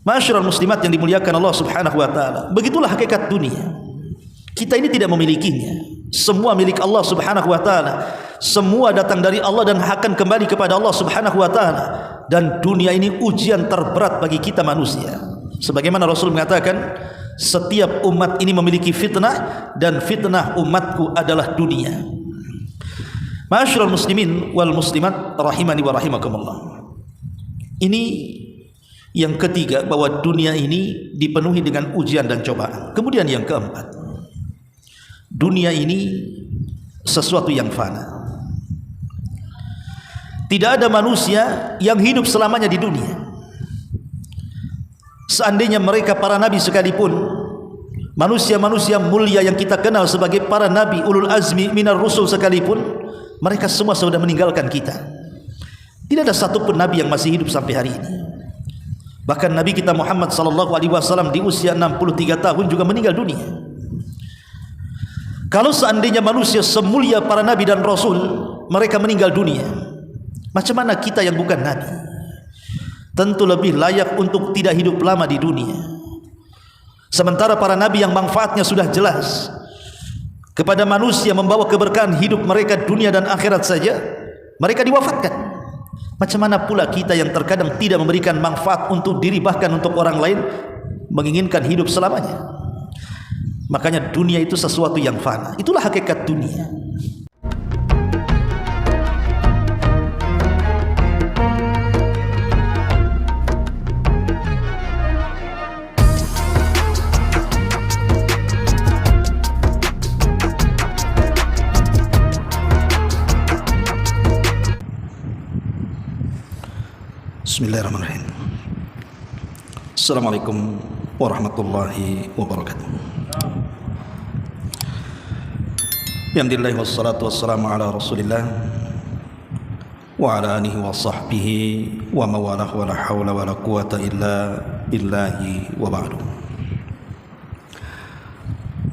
Ma'asyiral muslimat yang dimuliakan Allah Subhanahu wa taala, begitulah hakikat dunia. Kita ini tidak memilikinya. Semua milik Allah Subhanahu wa taala. Semua datang dari Allah dan akan kembali kepada Allah Subhanahu wa taala. Dan dunia ini ujian terberat bagi kita manusia. Sebagaimana Rasul mengatakan, setiap umat ini memiliki fitnah dan fitnah umatku adalah dunia. Ma'asyiral muslimin wal muslimat rahimani wa rahimakumullah. Ini yang ketiga, bahwa dunia ini dipenuhi dengan ujian dan cobaan. Kemudian yang keempat, dunia ini sesuatu yang fana. Tidak ada manusia yang hidup selamanya di dunia. Seandainya mereka para nabi sekalipun, manusia-manusia mulia yang kita kenal sebagai para nabi ulul azmi minar rusul sekalipun, mereka semua sudah meninggalkan kita. Tidak ada satupun nabi yang masih hidup sampai hari ini. Bahkan Nabi kita Muhammad sallallahu alaihi wasallam di usia 63 tahun juga meninggal dunia. Kalau seandainya manusia semulia para nabi dan rasul mereka meninggal dunia, macam mana kita yang bukan nabi? Tentu lebih layak untuk tidak hidup lama di dunia. Sementara para nabi yang manfaatnya sudah jelas kepada manusia, membawa keberkahan hidup mereka dunia dan akhirat saja, mereka diwafatkan. Macam mana pula kita yang terkadang tidak memberikan manfaat untuk diri, bahkan untuk orang lain, menginginkan hidup selamanya. Makanya dunia itu sesuatu yang fana. Itulah hakikat dunia. Bismillahirrahmanirrahim. Assalamualaikum warahmatullahi wabarakatuh. Alhamdulillah wassalatu wassalamu ala Rasulillah wa ala alihi wa sahbihi wa mawalah wa la hawla wa la quwata illa billahi wa ba'du.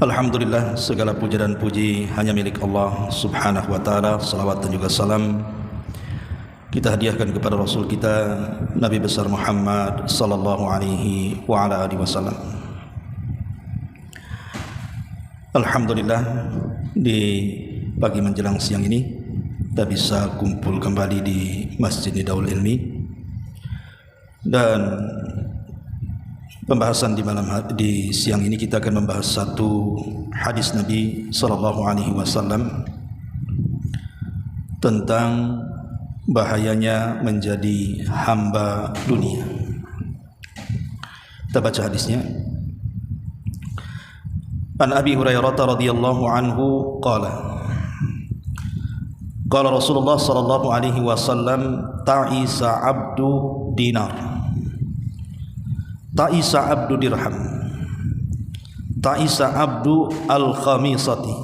Alhamdulillah, segala puja dan puji hanya milik Allah Subhanahu wa taala. Salawat dan juga salam kita hadiahkan kepada Rasul kita Nabi besar Muhammad sallallahu alaihi wa ala alihi wasallam. Alhamdulillah, di pagi menjelang siang ini kita bisa kumpul kembali di Masjid Nidaul Ilmi, dan pembahasan di siang ini kita akan membahas satu hadis Nabi sallallahu alaihi wasallam tentang bahayanya menjadi hamba dunia. Kita baca hadisnya. An Abi Hurairah radhiyallahu anhu qala qala Rasulullah sallallahu alaihi wasallam, ta'isa abdu dinar, ta'isa abdu dirham, ta'isa abdu al-khamisati,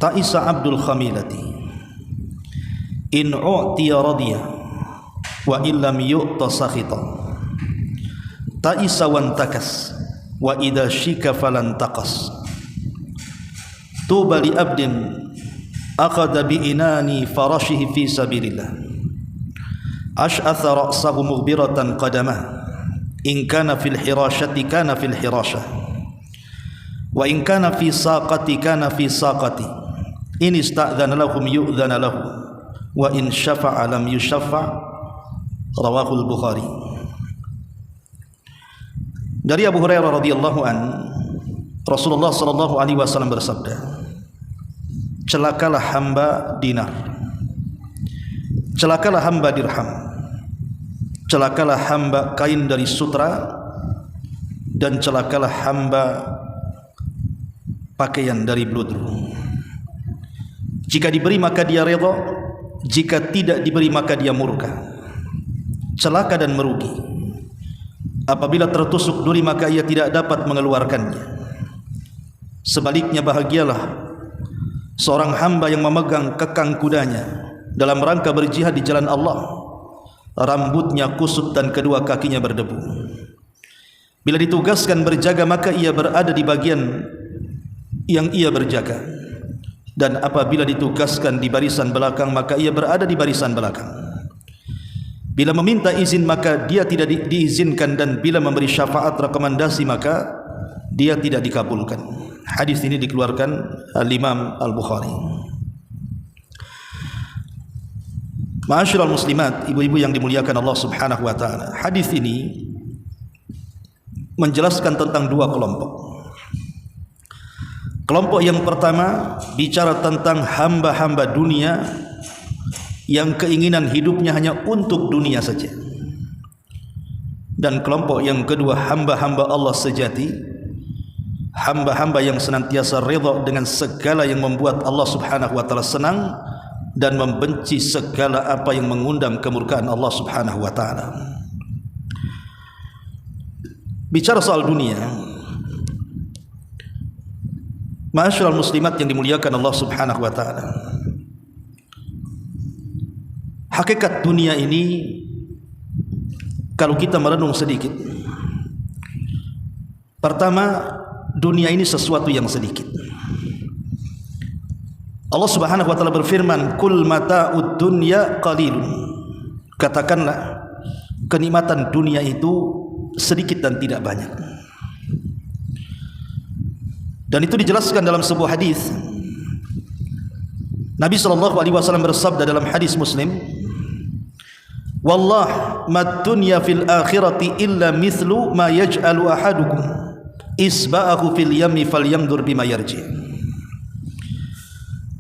ta'isa abdul khamilati, in u'tiya radiya wa illam yu'ta sakhita, ta'isa wantakas wa idha shika falantaqas, tuba li abdin akhadha bi inani farashihi fi sabilillah, ash'atha ra'sahu mughbiratan qadamah, in kana fil hirashati kana fil hirashah, wa in kana fi saqati kana fi saqati, in ista'dhana lahum yu'dhana lahu, wa in syafa'a lam yusyaffa'. Rawahul Bukhari. Dari Abu Hurairah radhiyallahu an, Rasulullah sallallahu alaihi wasallam bersabda, celakalah hamba dinar, celakalah hamba dirham, celakalah hamba kain dari sutra, dan celakalah hamba pakaian dari bludru. Jika diberi maka dia redha, jika tidak diberi maka dia murka. Celaka dan merugi. Apabila tertusuk duri maka ia tidak dapat mengeluarkannya. Sebaliknya bahagialah seorang hamba yang memegang kekang kudanya dalam rangka berjihad di jalan Allah, rambutnya kusut dan kedua kakinya berdebu. Bila ditugaskan berjaga maka ia berada di bagian yang ia berjaga, dan apabila ditugaskan di barisan belakang maka ia berada di barisan belakang. Bila meminta izin maka dia tidak diizinkan, dan bila memberi syafaat rekomendasi maka dia tidak dikabulkan. Hadis ini dikeluarkan Al-Imam Al-Bukhari. Ma'asyiral muslimat, ibu-ibu yang dimuliakan Allah Subhanahu wa taala. Hadis ini menjelaskan tentang dua kelompok. Kelompok yang pertama bicara tentang hamba-hamba dunia yang keinginan hidupnya hanya untuk dunia saja. Dan kelompok yang kedua hamba-hamba Allah sejati, hamba-hamba yang senantiasa redha dengan segala yang membuat Allah Subhanahu wa taala senang dan membenci segala apa yang mengundang kemurkaan Allah Subhanahu wa taala. Bicara soal dunia, ma'asyiral muslimat yang dimuliakan Allah Subhanahu wa taala, hakikat dunia ini kalau kita merenung sedikit, pertama, dunia ini sesuatu yang sedikit. Allah Subhanahu wa taala berfirman, "Kul mata'ud dunya qalilun." Katakanlah, kenikmatan dunia itu sedikit dan tidak banyak. Dan itu dijelaskan dalam sebuah hadis. Nabi SAW bersabda dalam hadis Muslim, "Wallah mad dunya fil akhirati illa mithlu ma yaj'alu ahadukum isba'ahu fil yammi falyanzur bima yarji."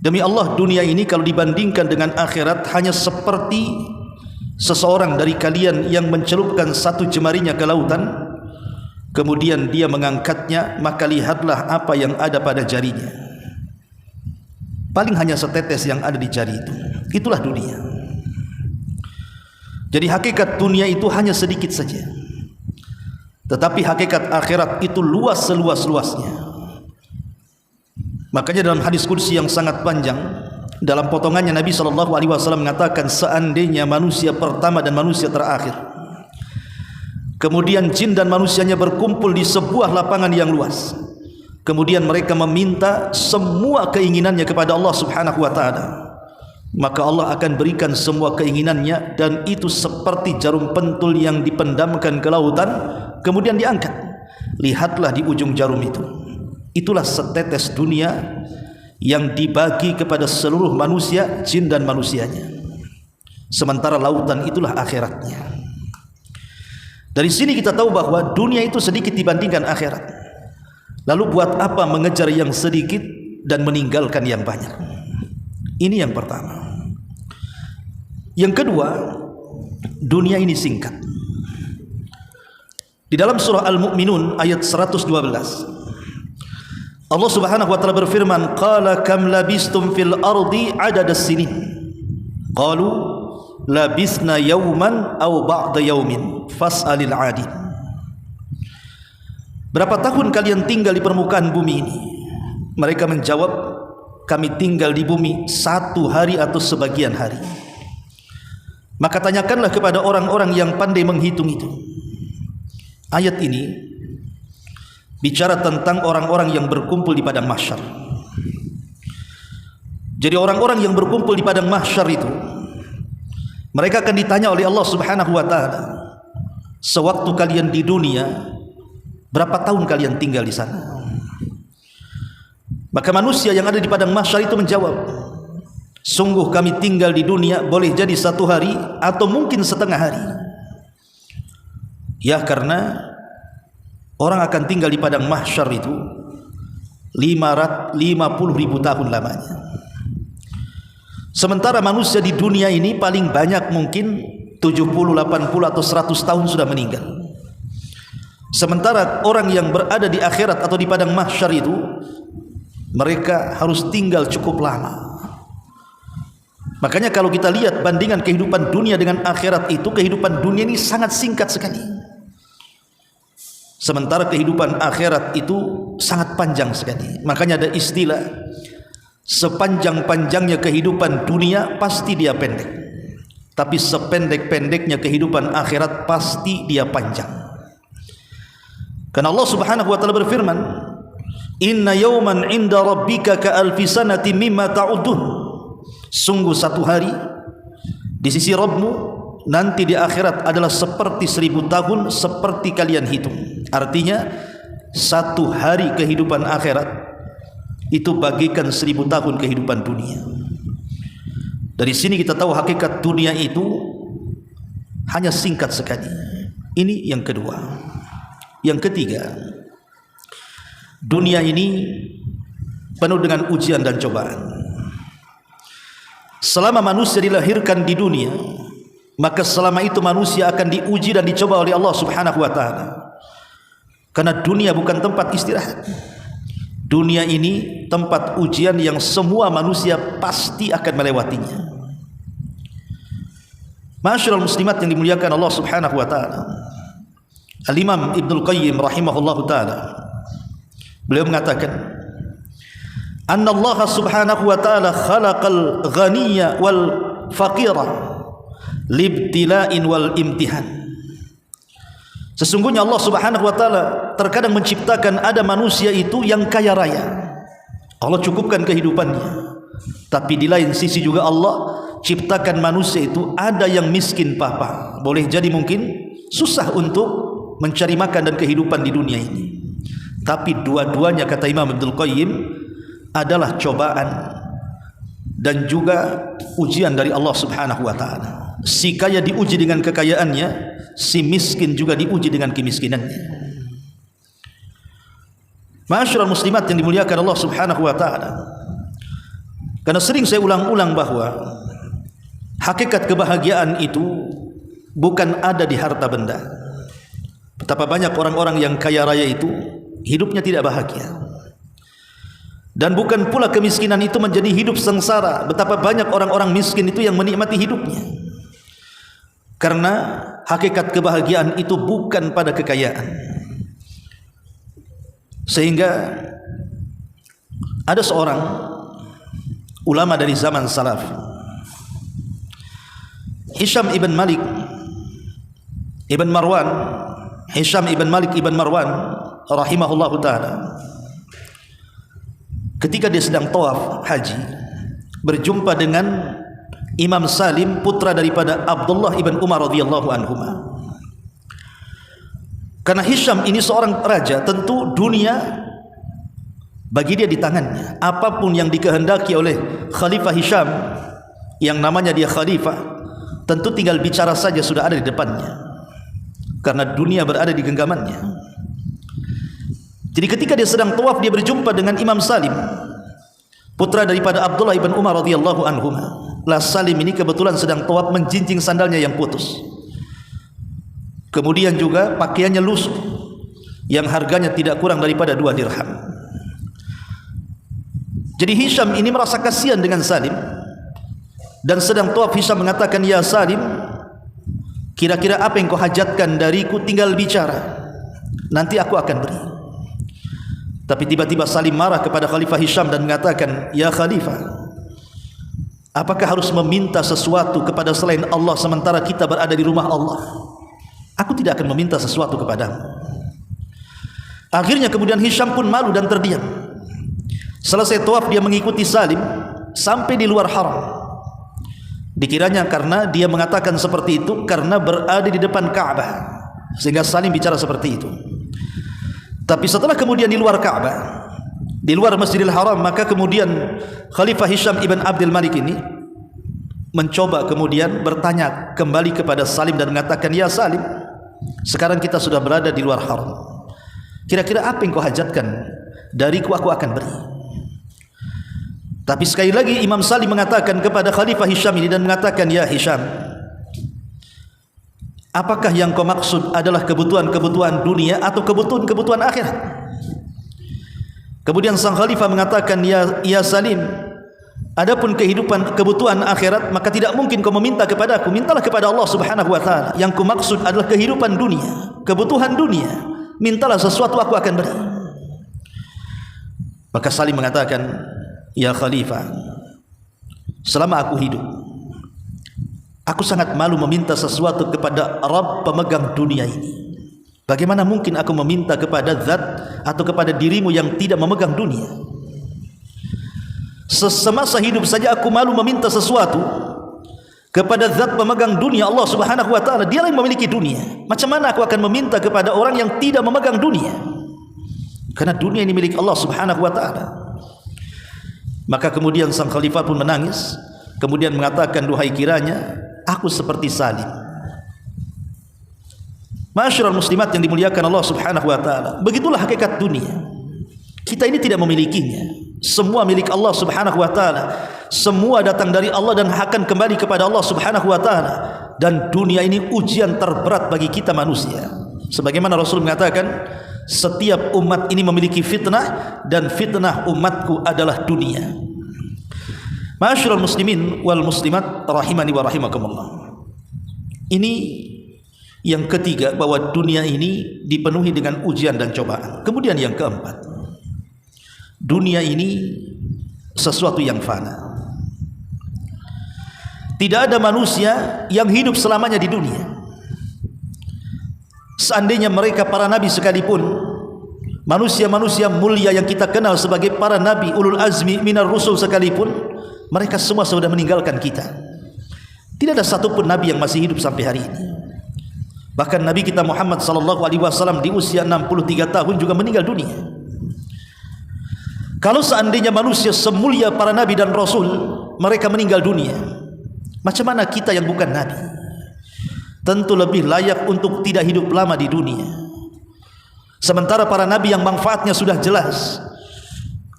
Demi Allah, dunia ini kalau dibandingkan dengan akhirat hanya seperti seseorang dari kalian yang mencelupkan satu jemarinya ke lautan, kemudian dia mengangkatnya, maka lihatlah apa yang ada pada jarinya. Paling hanya setetes yang ada di jari itu. Itulah dunia. Jadi hakikat dunia itu hanya sedikit saja, tetapi hakikat akhirat itu luas seluas-luasnya. Makanya dalam hadis qudsi yang sangat panjang, dalam potongannya Nabi SAW mengatakan, seandainya manusia pertama dan manusia terakhir, kemudian jin dan manusianya berkumpul di sebuah lapangan yang luas, kemudian mereka meminta semua keinginannya kepada Allah Subhanahu wa taala, maka Allah akan berikan semua keinginannya, dan itu seperti jarum pentul yang dipendamkan ke lautan kemudian diangkat. Lihatlah di ujung jarum itu, itulah setetes dunia yang dibagi kepada seluruh manusia, jin dan manusianya. Sementara lautan itulah akhiratnya. Dari sini kita tahu bahwa dunia itu sedikit dibandingkan akhirat. Lalu buat apa mengejar yang sedikit dan meninggalkan yang banyak? Ini yang pertama. Yang kedua, dunia ini singkat. Di dalam surah Al-Mu'minun ayat 112, Allah Subhanahu wa taala berfirman, "Qala kam labistum fil ardi adadas sinin?" Qalu labisna yawman aw ba'da yawmin fas'alil 'adin. Berapa tahun kalian tinggal di permukaan bumi ini? Mereka menjawab, kami tinggal di bumi 1 hari atau sebagian hari. Maka tanyakanlah kepada orang-orang yang pandai menghitung itu. Ayat ini bicara tentang orang-orang yang berkumpul di padang mahsyar. Jadi orang-orang yang berkumpul di padang mahsyar itu, mereka akan ditanya oleh Allah Subhanahu wa taala, sewaktu kalian di dunia, berapa tahun kalian tinggal di sana? Maka manusia yang ada di padang mahsyar itu menjawab, sungguh kami tinggal di dunia boleh jadi 1 hari atau mungkin setengah hari. Ya, karena orang akan tinggal di padang mahsyar itu 550.000 tahun lamanya. Sementara manusia di dunia ini paling banyak mungkin 70, 80 atau 100 tahun sudah meninggal. Sementara orang yang berada di akhirat atau di padang mahsyar itu, mereka harus tinggal cukup lama. Makanya kalau kita lihat bandingan kehidupan dunia dengan akhirat itu, kehidupan dunia ini sangat singkat sekali. Sementara kehidupan akhirat itu sangat panjang sekali. Makanya ada istilah, sepanjang-panjangnya kehidupan dunia pasti dia pendek, tapi sependek-pendeknya kehidupan akhirat pasti dia panjang. Karena Allah Subhanahu wa taala berfirman, "Inna yawman 'inda rabbika ka alfi sanatin mimma ta'udun." Sungguh 1 hari di sisi Rabbmu nanti di akhirat adalah seperti 1000 tahun seperti kalian hitung. Artinya 1 hari kehidupan akhirat itu bagikan 1000 tahun kehidupan dunia. Dari sini kita tahu hakikat dunia itu hanya singkat sekali. Ini yang kedua. Yang ketiga, dunia ini penuh dengan ujian dan cobaan. Selama manusia dilahirkan di dunia, maka selama itu manusia akan diuji dan dicoba oleh Allah Subhanahu wa taala. Karena dunia bukan tempat istirahat. Dunia ini tempat ujian yang semua manusia pasti akan melewatinya. Ma'asyiral muslimat yang dimuliakan Allah Subhanahu wa taala. Al-Imam Ibnul Qayyim rahimahullahu taala, beliau mengatakan, "Anna Allah Subhanahu wa taala khalaqal ghaniyya wal faqira libtila'in wal imtihan." Sesungguhnya Allah Subhanahu wa taala terkadang menciptakan ada manusia itu yang kaya raya. Allah cukupkan kehidupannya. Tapi di lain sisi juga Allah ciptakan manusia itu ada yang miskin papa. Boleh jadi mungkin susah untuk mencari makan dan kehidupan di dunia ini. Tapi dua-duanya, kata Imam Ibnul Qayyim, adalah cobaan dan juga ujian dari Allah Subhanahu wa taala. Si kaya diuji dengan kekayaannya, si miskin juga diuji dengan kemiskinannya. Ma'asyiral muslimat yang dimuliakan Allah Subhanahu wa taala. Karena sering saya ulang-ulang bahwa hakikat kebahagiaan itu bukan ada di harta benda. Betapa banyak orang-orang yang kaya raya itu hidupnya tidak bahagia. Dan bukan pula kemiskinan itu menjadi hidup sengsara. Betapa banyak orang-orang miskin itu yang menikmati hidupnya. Karena hakikat kebahagiaan itu bukan pada kekayaan. Sehingga ada seorang ulama dari zaman salaf, Hisham ibn Malik ibn Marwan, Hisham ibn Malik ibn Marwan rahimahullahu ta'ala, ketika dia sedang tawaf haji, berjumpa dengan Imam Salim, putra daripada Abdullah ibn Umar radhiyallahu anhuma. Karena Hisham ini seorang raja, tentu dunia bagi dia di tangannya. Apapun yang dikehendaki oleh Khalifah Hisham, yang namanya dia khalifah, tentu tinggal bicara saja sudah ada di depannya. Karena dunia berada di genggamannya. Jadi ketika dia sedang tawaf, dia berjumpa dengan Imam Salim, putra daripada Abdullah ibn Umar radhiyallahu anhuma. Lah Salim ini kebetulan sedang tawaf, menjinjing sandalnya yang putus. Kemudian juga pakaiannya lusuh yang harganya tidak kurang daripada 2 dirham. Jadi Hisham ini merasa kasihan dengan Salim, dan sedang tawaf Hisham mengatakan, "Ya Salim, kira-kira apa yang kau hajatkan dariku? Tinggal bicara, nanti aku akan beri." Tapi tiba-tiba Salim marah kepada Khalifah Hisham dan mengatakan, "Ya Khalifah, apakah harus meminta sesuatu kepada selain Allah sementara kita berada di rumah Allah? Aku tidak akan meminta sesuatu kepadamu." Akhirnya kemudian Hisham pun malu dan terdiam. Selesai tawaf dia mengikuti Salim sampai di luar haram. Dikiranya karena dia mengatakan seperti itu karena berada di depan Ka'bah, sehingga Salim bicara seperti itu. Tapi setelah kemudian di luar Ka'bah, di luar Masjidil Haram, maka kemudian Khalifah Hisham ibn Abdul Malik ini mencoba kemudian bertanya kembali kepada Salim dan mengatakan, "Ya Salim, sekarang kita sudah berada di luar haram. Kira-kira apa yang kau hajatkan dariku, aku akan beri." Tapi sekali lagi Imam Salim mengatakan kepada Khalifah Hisham ini dan mengatakan, "Ya Hisham, apakah yang kau maksud adalah kebutuhan-kebutuhan dunia atau kebutuhan-kebutuhan akhirat?" Kemudian sang khalifah mengatakan, "Ya Salim, adapun kebutuhan akhirat, maka tidak mungkin kau meminta kepada aku. Mintalah kepada Allah Subhanahu wa taala. Yang ku maksud adalah kehidupan dunia, kebutuhan dunia. Mintalah sesuatu, aku akan beri." Maka Salim mengatakan, "Ya Khalifah, selama aku hidup, aku sangat malu meminta sesuatu kepada Rabb pemegang dunia ini. Bagaimana mungkin aku meminta kepada zat atau kepada dirimu yang tidak memegang dunia? Semasa hidup saja aku malu meminta sesuatu kepada zat pemegang dunia, Allah Subhanahu wa ta'ala. Dia yang memiliki dunia. Macam mana aku akan meminta kepada orang yang tidak memegang dunia? Karena dunia ini milik Allah Subhanahu wa ta'ala. Maka kemudian sang khalifah pun menangis, kemudian mengatakan, duhai kiranya aku seperti Salim. Ma'asyiral muslimat yang dimuliakan Allah Subhanahu wa ta'ala, begitulah hakikat dunia. Kita ini tidak memilikinya. Semua milik Allah Subhanahu wa ta'ala. Semua datang dari Allah dan akan kembali kepada Allah Subhanahu wa ta'ala. Dan dunia ini ujian terberat bagi kita manusia. Sebagaimana Rasul mengatakan, setiap umat ini memiliki fitnah, dan fitnah umatku adalah dunia. Ma'asyiral muslimin wal muslimat rahimani wa rahimakumullah. Ini yang ketiga, bahwa dunia ini dipenuhi dengan ujian dan cobaan. Kemudian yang keempat, dunia ini sesuatu yang fana. Tidak ada manusia yang hidup selamanya di dunia. Seandainya mereka para nabi sekalipun, manusia-manusia mulia yang kita kenal sebagai para nabi, ulul azmi minar rusul sekalipun, mereka semua sudah meninggalkan kita. Tidak ada satupun nabi yang masih hidup sampai hari ini. Bahkan Nabi kita Muhammad sallallahu alaihi wasallam di usia 63 tahun juga meninggal dunia. Kalau seandainya manusia semulia para nabi dan rasul mereka meninggal dunia, macam mana kita yang bukan nabi? Tentu lebih layak untuk tidak hidup lama di dunia. Sementara para nabi yang manfaatnya sudah jelas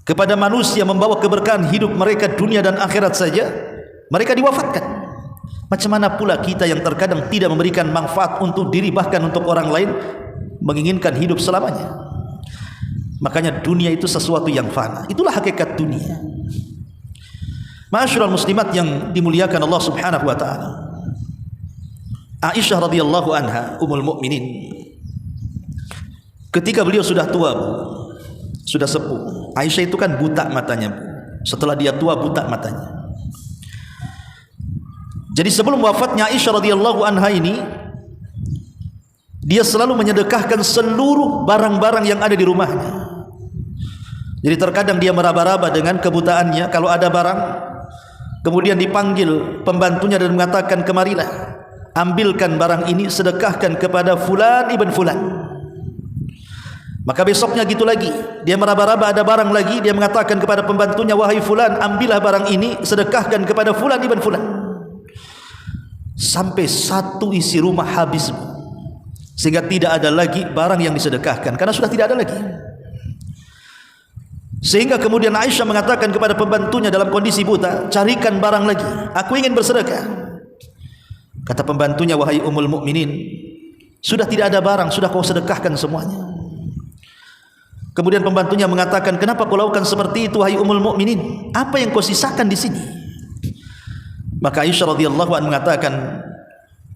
kepada manusia, membawa keberkahan hidup mereka dunia dan akhirat saja, mereka diwafatkan. Macam mana pula kita yang terkadang tidak memberikan manfaat untuk diri, bahkan untuk orang lain, menginginkan hidup selamanya? Makanya dunia itu sesuatu yang fana. Itulah hakikat dunia. Ma'asyiral muslimat yang dimuliakan Allah Subhanahu wa ta'ala, Aisyah radhiyallahu anha, ummul mukminin, ketika beliau sudah tua, sudah sepuh. Aisyah itu kan buta matanya, setelah dia tua buta matanya. Jadi sebelum wafatnya Aisyah radhiyallahu anha ini, dia selalu menyedekahkan seluruh barang-barang yang ada di rumahnya. Jadi terkadang dia meraba-raba dengan kebutaannya. Kalau ada barang, kemudian dipanggil pembantunya dan mengatakan, kemarilah, ambilkan barang ini, sedekahkan kepada fulan ibn fulan. Maka besoknya gitu lagi, dia meraba-raba ada barang lagi, dia mengatakan kepada pembantunya, wahai fulan, ambillah barang ini, sedekahkan kepada fulan ibn fulan. Sampai satu isi rumah habis, sehingga tidak ada lagi barang yang disedekahkan, karena sudah tidak ada lagi. Sehingga kemudian Aisyah mengatakan kepada pembantunya dalam kondisi buta, carikan barang lagi, aku ingin bersedekah. Kata pembantunya, wahai ummul mukminin, sudah tidak ada barang, sudah kau sedekahkan semuanya. Kemudian pembantunya mengatakan, kenapa kau lakukan seperti itu wahai ummul mukminin? Apa yang kau sisakan di sini? Maka Aisyah radhiyallahu anha mengatakan,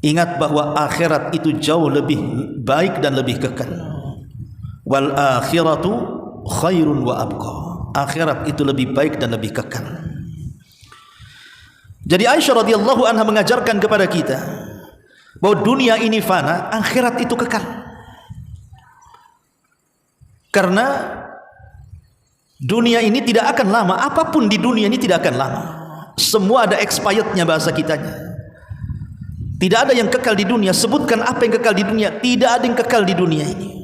ingat bahwa akhirat itu jauh lebih baik dan lebih kekal. Wal akhiratu khairun wa abqa. Akhirat itu lebih baik dan lebih kekal. Jadi Aisyah radhiyallahu anha mengajarkan kepada kita bahwa dunia ini fana, akhirat itu kekal. Karena dunia ini tidak akan lama, apapun di dunia ini tidak akan lama. Semua ada expirednya bahasa kitanya. Tidak ada yang kekal di dunia. Sebutkan apa yang kekal di dunia. Tidak ada yang kekal di dunia ini.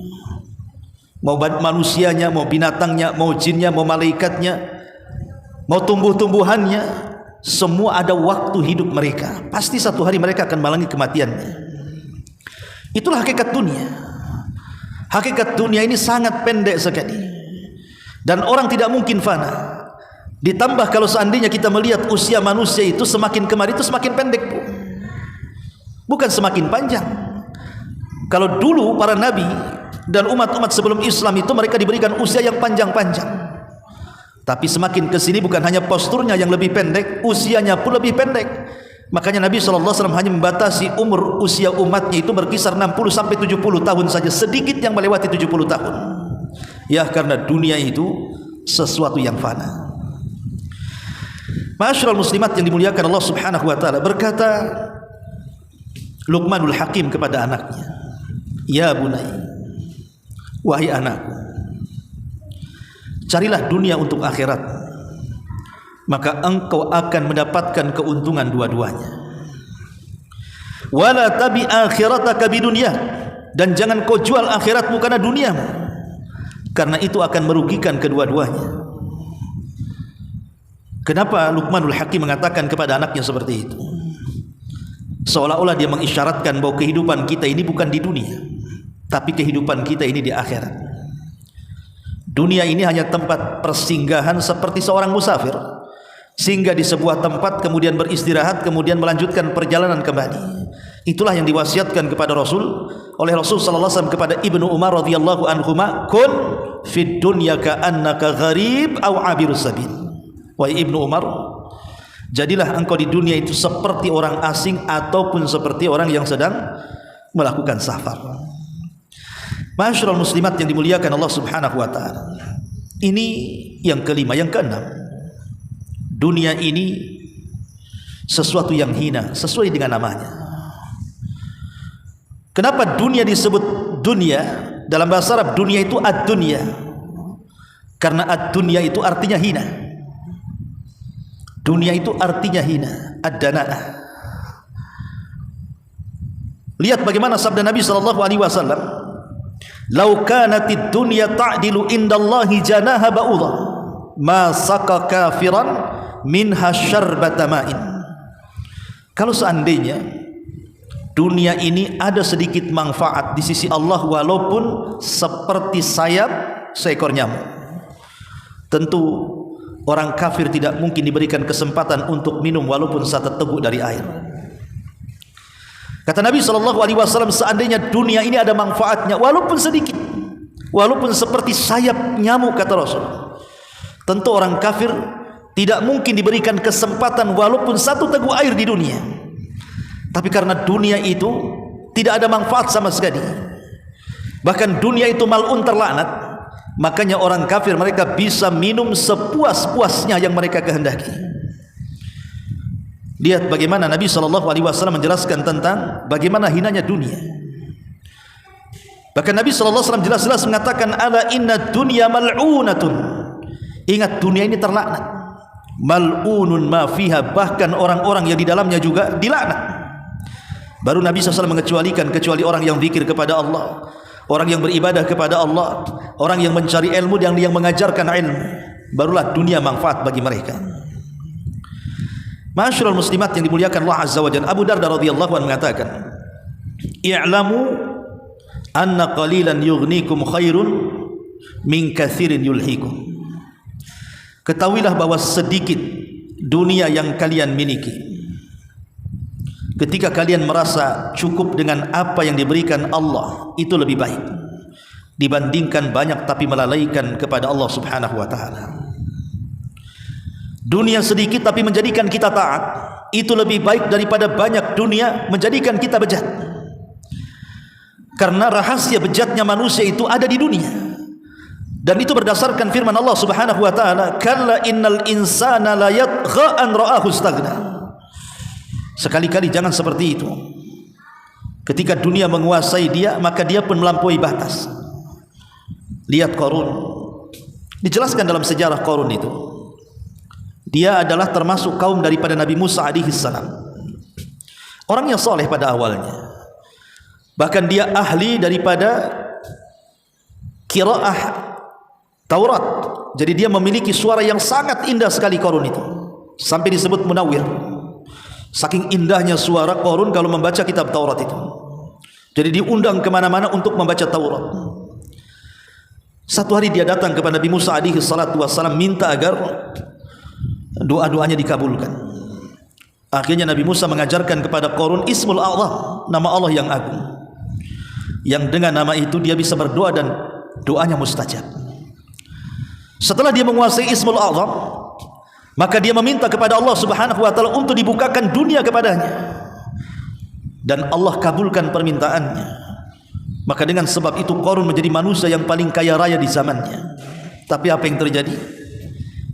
Mau manusianya, mau binatangnya, mau jinnya, mau malaikatnya, mau tumbuh-tumbuhannya, semua ada waktu hidup mereka. Pasti satu hari mereka akan mengalami kematiannya. Itulah hakikat dunia. Hakikat dunia ini sangat pendek sekali, dan orang tidak mungkin fana. Ditambah kalau seandainya kita melihat usia manusia itu semakin kemari itu semakin pendek, bukan semakin panjang. Kalau dulu para nabi dan umat-umat sebelum Islam itu mereka diberikan usia yang panjang-panjang, tapi semakin ke sini bukan hanya posturnya yang lebih pendek, usianya pun lebih pendek. Makanya Nabi SAW hanya membatasi umur usia umatnya itu berkisar 60 sampai 70 tahun saja, sedikit yang melewati 70 tahun. Ya, karena dunia itu sesuatu yang fana. Ma'asyiral muslimat yang dimuliakan Allah Subhanahu wa ta'ala, berkata Luqmanul Hakim kepada anaknya, ya bunai, wahai anakku, carilah dunia untuk akhirat, maka engkau akan mendapatkan keuntungan dua-duanya. Wala tabi akhirataka bidunya, dan jangan kau jual akhiratmu karena duniamu, karena itu akan merugikan kedua-duanya. Kenapa Luqmanul Hakim mengatakan kepada anaknya seperti itu? Seolah-olah dia mengisyaratkan bahwa kehidupan kita ini bukan di dunia, tapi kehidupan kita ini di akhirat. Dunia ini hanya tempat persinggahan seperti seorang musafir, singgah di sebuah tempat, kemudian beristirahat, kemudian melanjutkan perjalanan kembali. Itulah yang diwasiatkan kepada Rasul oleh Rasul sallallahu alaihi wasallam kepada Ibnu Umar radhiyallahu anhuma, kun fid dunya ka'annaka gharib aw abirus sabil. Wahai Ibnu Umar, jadilah engkau di dunia itu seperti orang asing ataupun seperti orang yang sedang melakukan safar. Ma'asyiral muslimat yang dimuliakan Allah Subhanahu wa taala. Ini yang kelima, yang keenam. Dunia ini sesuatu yang hina sesuai dengan namanya. Kenapa dunia disebut dunia? Dalam bahasa Arab dunia itu ad-dunya. Karena ad-dunya itu artinya hina. Dunia itu artinya hina, ad-dana'ah. Lihat bagaimana sabda Nabi sallallahu alaihi wasallam, "Lau kanatid dunya ta'dilu indallahi janaha ba'udha, ma saqa kafiran minha syarbata ma'in." Kalau seandainya dunia ini ada sedikit manfaat di sisi Allah walaupun seperti sayap seekor nyamuk, tentu orang kafir tidak mungkin diberikan kesempatan untuk minum walaupun satu teguk dari air. Kata Nabi SAW, seandainya dunia ini ada manfaatnya walaupun sedikit, walaupun seperti sayap nyamuk, kata Rasul, tentu orang kafir tidak mungkin diberikan kesempatan walaupun satu teguk air di dunia. Tapi karena dunia itu tidak ada manfaat sama sekali, bahkan dunia itu mal'un, terlaknat, makanya orang kafir mereka bisa minum sepuas-puasnya yang mereka kehendaki. Lihat bagaimana Nabi SAW menjelaskan tentang bagaimana hinanya dunia. Bahkan Nabi SAW jelas-jelas mengatakan, ala inna dunya mal'unatun. Ingat, dunia ini terlaknat. Mal'unun ma fiha, bahkan orang-orang yang di dalamnya juga dilaknat. Baru Nabi SAW mengecualikan kecuali orang yang zikir kepada Allah, orang yang beribadah kepada Allah, orang yang mencari ilmu dan yang mengajarkan ilmu, barulah dunia manfaat bagi mereka. Ma'asyiral muslimat yang dimuliakan Allah Azza wa Jalla, Abu Darda radhiyallahu anhu mengatakan, "I'lamu anna qalilan yughnikum khairun min katsirin yulhikum." Ketahuilah bahwa sedikit dunia yang kalian miliki, ketika kalian merasa cukup dengan apa yang diberikan Allah, itu lebih baik dibandingkan banyak tapi melalaikan kepada Allah Subhanahu wa taala. Dunia sedikit tapi menjadikan kita taat, itu lebih baik daripada banyak dunia menjadikan kita bejat. Karena rahasia bejatnya manusia itu ada di dunia, dan itu berdasarkan firman Allah Subhanahu wa taala, "Kalla innal insana la yatgha an ra'ahu istaghna." Sekali-kali jangan seperti itu. Ketika dunia menguasai dia, maka dia pun melampaui batas. Lihat Qarun, dijelaskan dalam sejarah Qarun itu, dia adalah termasuk kaum daripada Nabi Musa alaihi salam, orang yang soleh pada awalnya, bahkan dia ahli daripada qiraah Taurat. Jadi dia memiliki suara yang sangat indah sekali Qarun itu, sampai disebut munawwir. Saking indahnya suara Qarun kalau membaca kitab Taurat itu, jadi diundang kemana-mana untuk membaca Taurat. Satu hari dia datang kepada Nabi Musa alaihi salatu wassalam, minta agar doa-doanya dikabulkan. Akhirnya Nabi Musa mengajarkan kepada Qarun Ismul Allah, nama Allah yang agung, yang dengan nama itu dia bisa berdoa dan doanya mustajab. Setelah dia menguasai Ismul Allah, maka dia meminta kepada Allah Subhanahu wa taala untuk dibukakan dunia kepadanya, dan Allah kabulkan permintaannya. Maka dengan sebab itu Qarun menjadi manusia yang paling kaya raya di zamannya. Tapi apa yang terjadi?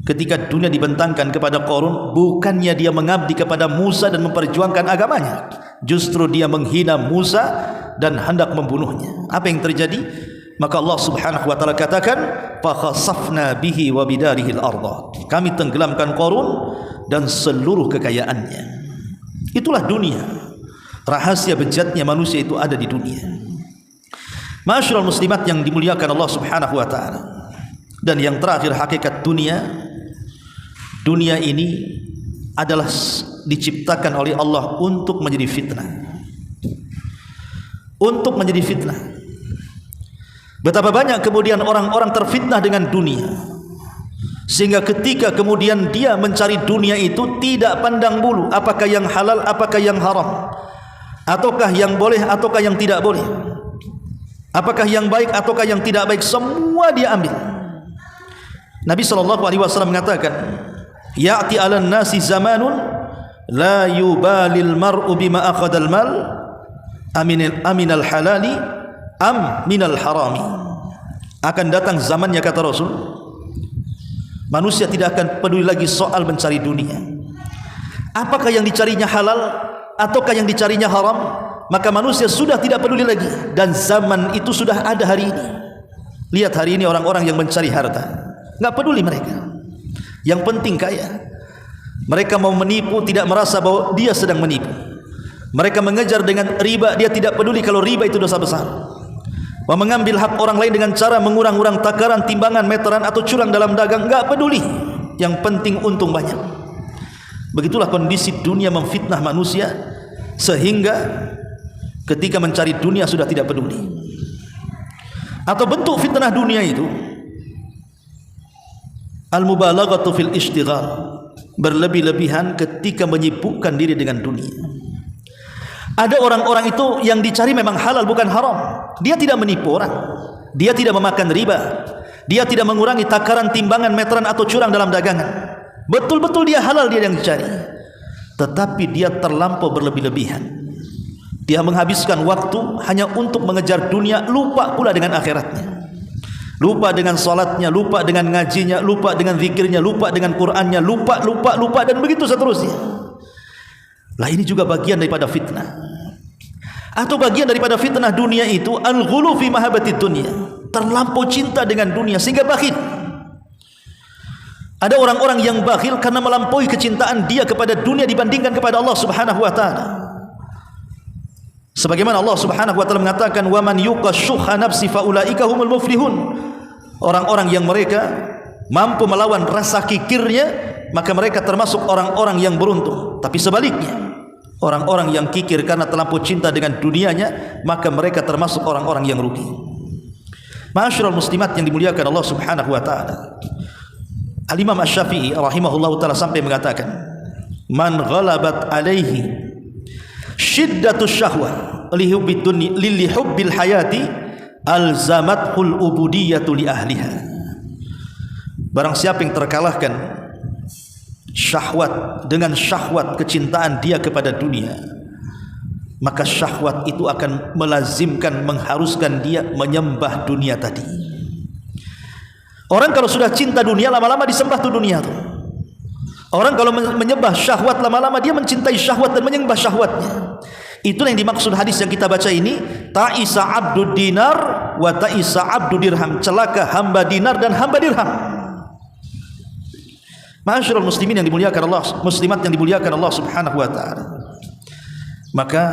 Ketika dunia dibentangkan kepada Qarun, bukannya dia mengabdi kepada Musa dan memperjuangkan agamanya, justru dia menghina Musa dan hendak membunuhnya. Apa yang terjadi? Maka Allah Subhanahu wa taala katakan, fa khasafna bihi wa bidarihi al-ardh. Kami tenggelamkan Qarun dan seluruh kekayaannya. Itulah dunia. Rahasia bejatnya manusia itu ada di dunia. Ma'asyiral muslimat yang dimuliakan Allah Subhanahu wa taala. Dan yang terakhir, hakikat dunia ini adalah diciptakan oleh Allah untuk menjadi fitnah. Untuk menjadi fitnah. Betapa banyak kemudian orang-orang terfitnah dengan dunia, sehingga ketika kemudian dia mencari dunia itu tidak pandang bulu apakah yang halal, apakah yang haram, ataukah yang boleh, ataukah yang tidak boleh, apakah yang baik, ataukah yang tidak baik, semua dia ambil. Nabi SAW mengatakan, ya'ti 'alan nasi zamanun la yubalil mar'u bima akhadal mal aminal halali am minal harami. Akan datang zamannya, kata Rasul, manusia tidak akan peduli lagi soal mencari dunia, apakah yang dicarinya halal ataukah yang dicarinya haram, maka manusia sudah tidak peduli lagi. Dan zaman itu sudah ada hari ini. Lihat hari ini orang-orang yang mencari harta, nggak peduli mereka, yang penting kaya. Mereka mau menipu, tidak merasa bahwa dia sedang menipu. Mereka mengejar dengan riba, dia tidak peduli kalau riba itu dosa besar. Mengambil hak orang lain dengan cara mengurang-urang takaran, timbangan, meteran, atau curang dalam dagang, nggak peduli. Yang penting untung banyak. Begitulah kondisi dunia memfitnah manusia, sehingga ketika mencari dunia sudah tidak peduli. Atau bentuk fitnah dunia itu al-mubalaghatu fil ishtighal, berlebih-lebihan ketika menyibukkan diri dengan dunia. Ada orang-orang itu yang dicari memang halal bukan haram. Dia tidak menipu orang, dia tidak memakan riba, dia tidak mengurangi takaran, timbangan, meteran, atau curang dalam dagangan. Betul-betul dia halal, dia yang dicari. Tetapi dia terlampau berlebih-lebihan. Dia menghabiskan waktu hanya untuk mengejar dunia, lupa pula dengan akhiratnya. Lupa dengan salatnya, lupa dengan ngajinya, lupa dengan zikirnya, lupa dengan Qur'annya, lupa, dan begitu seterusnya. Lah ini juga bagian daripada fitnah. Atau bagian daripada fitnah dunia itu al-ghulu fi mahabbatid dunya, terlampau cinta dengan dunia sehingga bakhil. Ada orang-orang yang bakhil karena melampaui kecintaan dia kepada dunia dibandingkan kepada Allah Subhanahu wa taala. Sebagaimana Allah Subhanahu wa taala mengatakan, "Wa man yuqashuha nafsi faulaika humul muflihun." Orang-orang yang mereka mampu melawan rasa kikirnya, maka mereka termasuk orang-orang yang beruntung. Tapi sebaliknya, orang-orang yang kikir karena terlampau cinta dengan dunianya, maka mereka termasuk orang-orang yang rugi. Ma'asyiral muslimat yang dimuliakan Allah Subhanahu wa taala. Al-Imam Asy-Syafi'i rahimahullahu taala sampai mengatakan, "Man ghalabat alaihi syiddatus syahwah li hubbil hayati alzamatul ubudiyyatu li ahliha." Barang siapa yang terkalahkan syahwat dengan syahwat kecintaan dia kepada dunia, maka syahwat itu akan melazimkan, mengharuskan dia menyembah dunia tadi. Orang kalau sudah cinta dunia, lama-lama disembah tuh dunia tuh. Orang kalau menyembah syahwat, lama-lama dia mencintai syahwat dan menyembah syahwatnya. Itulah yang dimaksud hadis yang kita baca ini, ta'isa abdud dinar wa ta'isa abdud dirham. Celaka hamba dinar dan hamba dirham. Ma'asyiral muslimin yang dimuliakan Allah, muslimat yang dimuliakan Allah Subhanahu wa taala. Maka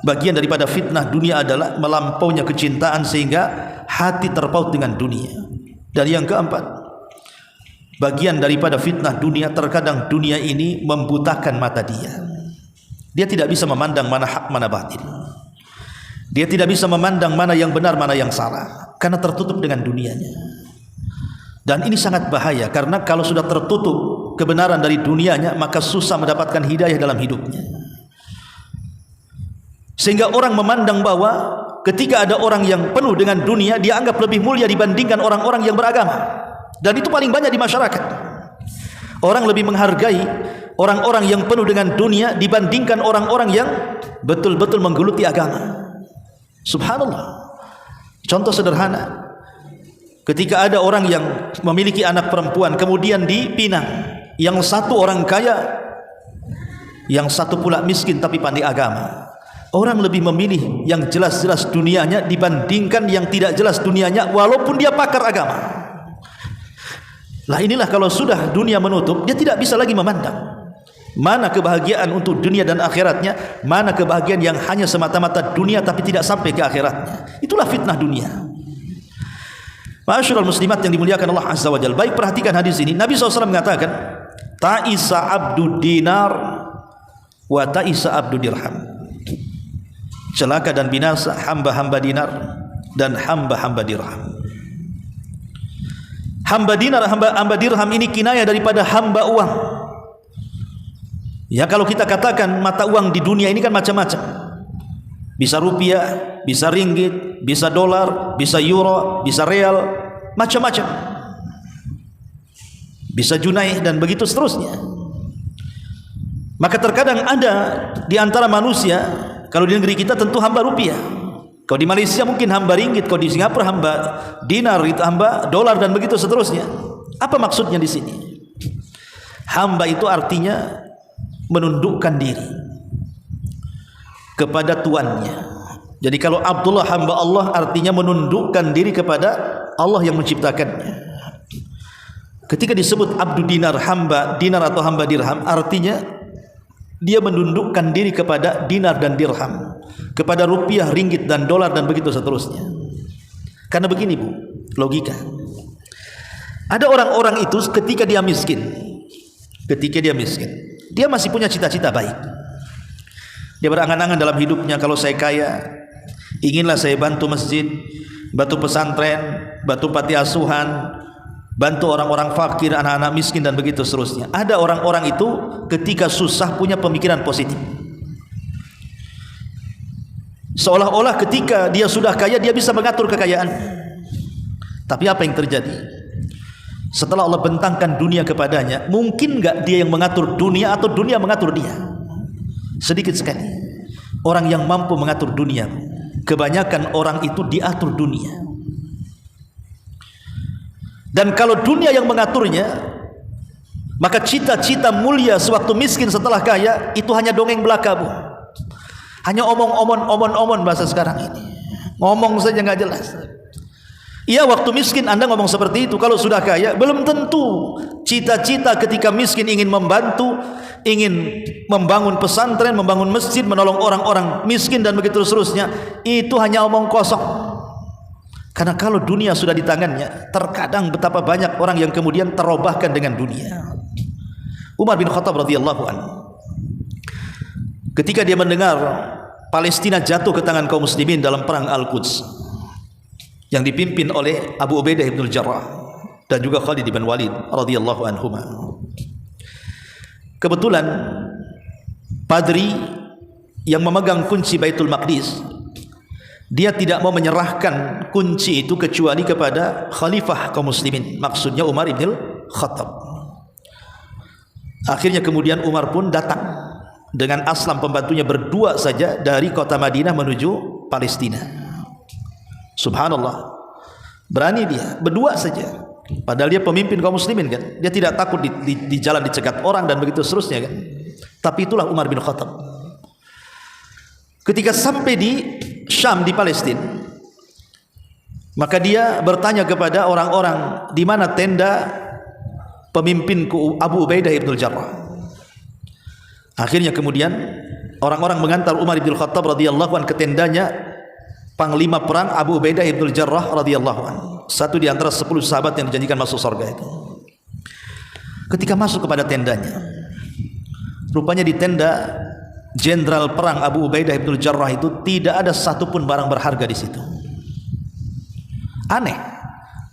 bagian daripada fitnah dunia adalah melampaunya kecintaan sehingga hati terpaut dengan dunia. Dan yang keempat, bagian daripada fitnah dunia, terkadang dunia ini membutakan mata dia. Dia tidak bisa memandang mana hak, mana batil. Dia tidak bisa memandang mana yang benar, mana yang salah, karena tertutup dengan dunianya. Dan ini sangat bahaya, karena kalau sudah tertutup kebenaran dari dunianya, maka susah mendapatkan hidayah dalam hidupnya. Sehingga orang memandang bahwa ketika ada orang yang penuh dengan dunia, dia anggap lebih mulia dibandingkan orang-orang yang beragama. Dan itu paling banyak di masyarakat. Orang lebih menghargai orang-orang yang penuh dengan dunia dibandingkan orang-orang yang betul-betul menggeluti agama. Subhanallah. Contoh sederhana, ketika ada orang yang memiliki anak perempuan kemudian dipinang, yang satu orang kaya, yang satu pula miskin tapi pandai agama, orang lebih memilih yang jelas-jelas dunianya dibandingkan yang tidak jelas dunianya walaupun dia pakar agama. Lah inilah kalau sudah dunia menutup, dia tidak bisa lagi memandang. Mana kebahagiaan untuk dunia dan akhiratnya, mana kebahagiaan yang hanya semata-mata dunia tapi tidak sampai ke akhiratnya. Itulah fitnah dunia. Ma'asyiral muslimat yang dimuliakan Allah Azza wa Jalla. Baik, perhatikan hadis ini. Nabi SAW mengatakan, ta'isa abdu dinar wa ta'isa abdu dirham. Celaka dan binasa hamba-hamba dinar dan hamba-hamba dirham. Hamba dinar, hamba dirham ini kinayah daripada hamba uang. Ya, kalau kita katakan mata uang di dunia ini kan macam-macam. Bisa rupiah, bisa ringgit, bisa dolar, bisa euro, bisa real, macam-macam. Bisa junai dan begitu seterusnya. Maka terkadang ada di antara manusia, kalau di negeri kita tentu hamba rupiah. Kalau di Malaysia mungkin hamba ringgit, kalau di Singapura hamba dinar, itu hamba dolar dan begitu seterusnya. Apa maksudnya di sini? Hamba itu artinya menundukkan diri kepada tuannya. Jadi kalau Abdullah hamba Allah artinya menundukkan diri kepada Allah yang menciptakannya. Ketika disebut abdu dinar, hamba dinar atau hamba dirham, artinya dia menundukkan diri kepada dinar dan dirham, kepada rupiah, ringgit dan dolar dan begitu seterusnya. Karena begini Bu, logika. Ada orang-orang itu ketika dia miskin, dia masih punya cita-cita baik. Dia berangan-angan dalam hidupnya, kalau saya kaya, inginlah saya bantu masjid, bantu pesantren, bantu panti asuhan, bantu orang-orang fakir, anak-anak miskin dan begitu seterusnya. Ada orang-orang itu ketika susah punya pemikiran positif. Seolah-olah ketika dia sudah kaya dia bisa mengatur kekayaan. Tapi apa yang terjadi? Setelah Allah bentangkan dunia kepadanya, mungkin enggak dia yang mengatur dunia atau dunia mengatur dia? Sedikit sekali orang yang mampu mengatur dunia. Kebanyakan orang itu diatur dunia. Dan kalau dunia yang mengaturnya, maka cita-cita mulia sewaktu miskin setelah kaya itu hanya dongeng belaka Bu. Hanya omong-omong bahasa sekarang ini. Ngomong saja nggak jelas. Iya, waktu miskin Anda ngomong seperti itu. Kalau sudah kaya belum tentu. Cita-cita ketika miskin ingin membantu, ingin membangun pesantren, membangun masjid, menolong orang-orang miskin dan begitu seterusnya, itu hanya omong kosong. Karena kalau dunia sudah di tangannya, terkadang betapa banyak orang yang kemudian terobahkan dengan dunia. Umar bin Khattab radhiyallahu anhu, ketika dia mendengar Palestina jatuh ke tangan kaum muslimin dalam perang Al-Quds yang dipimpin oleh Abu Ubaidah ibn Jarrah dan juga Khalid bin Walid radhiyallahu anhuma, kebetulan padri yang memegang kunci Baitul Maqdis, dia tidak mau menyerahkan kunci itu kecuali kepada khalifah kaum muslimin, maksudnya Umar ibn Khattab. Akhirnya kemudian Umar pun datang dengan Aslam pembantunya berdua saja dari kota Madinah menuju Palestina. Subhanallah, berani dia berdua saja, padahal dia pemimpin kaum muslimin kan. Dia tidak takut di jalan dicegat orang dan begitu seterusnya kan. Tapi itulah Umar bin Khattab. Ketika sampai di Syam, di Palestina, maka dia bertanya kepada orang-orang, di mana tenda pemimpinku Abu Ubaidah ibn Jarrah. Akhirnya kemudian orang-orang mengantar Umar bin Khattab radhiyallahu anhu ke tendanya panglima perang Abu Ubaidah ibn Jarrah radhiyallahu anhu, satu di antara 10 sahabat yang dijanjikan masuk surga itu. Ketika masuk kepada tendanya, rupanya di tenda jenderal perang Abu Ubaidah ibn Jarrah itu tidak ada satupun barang berharga di situ. Aneh,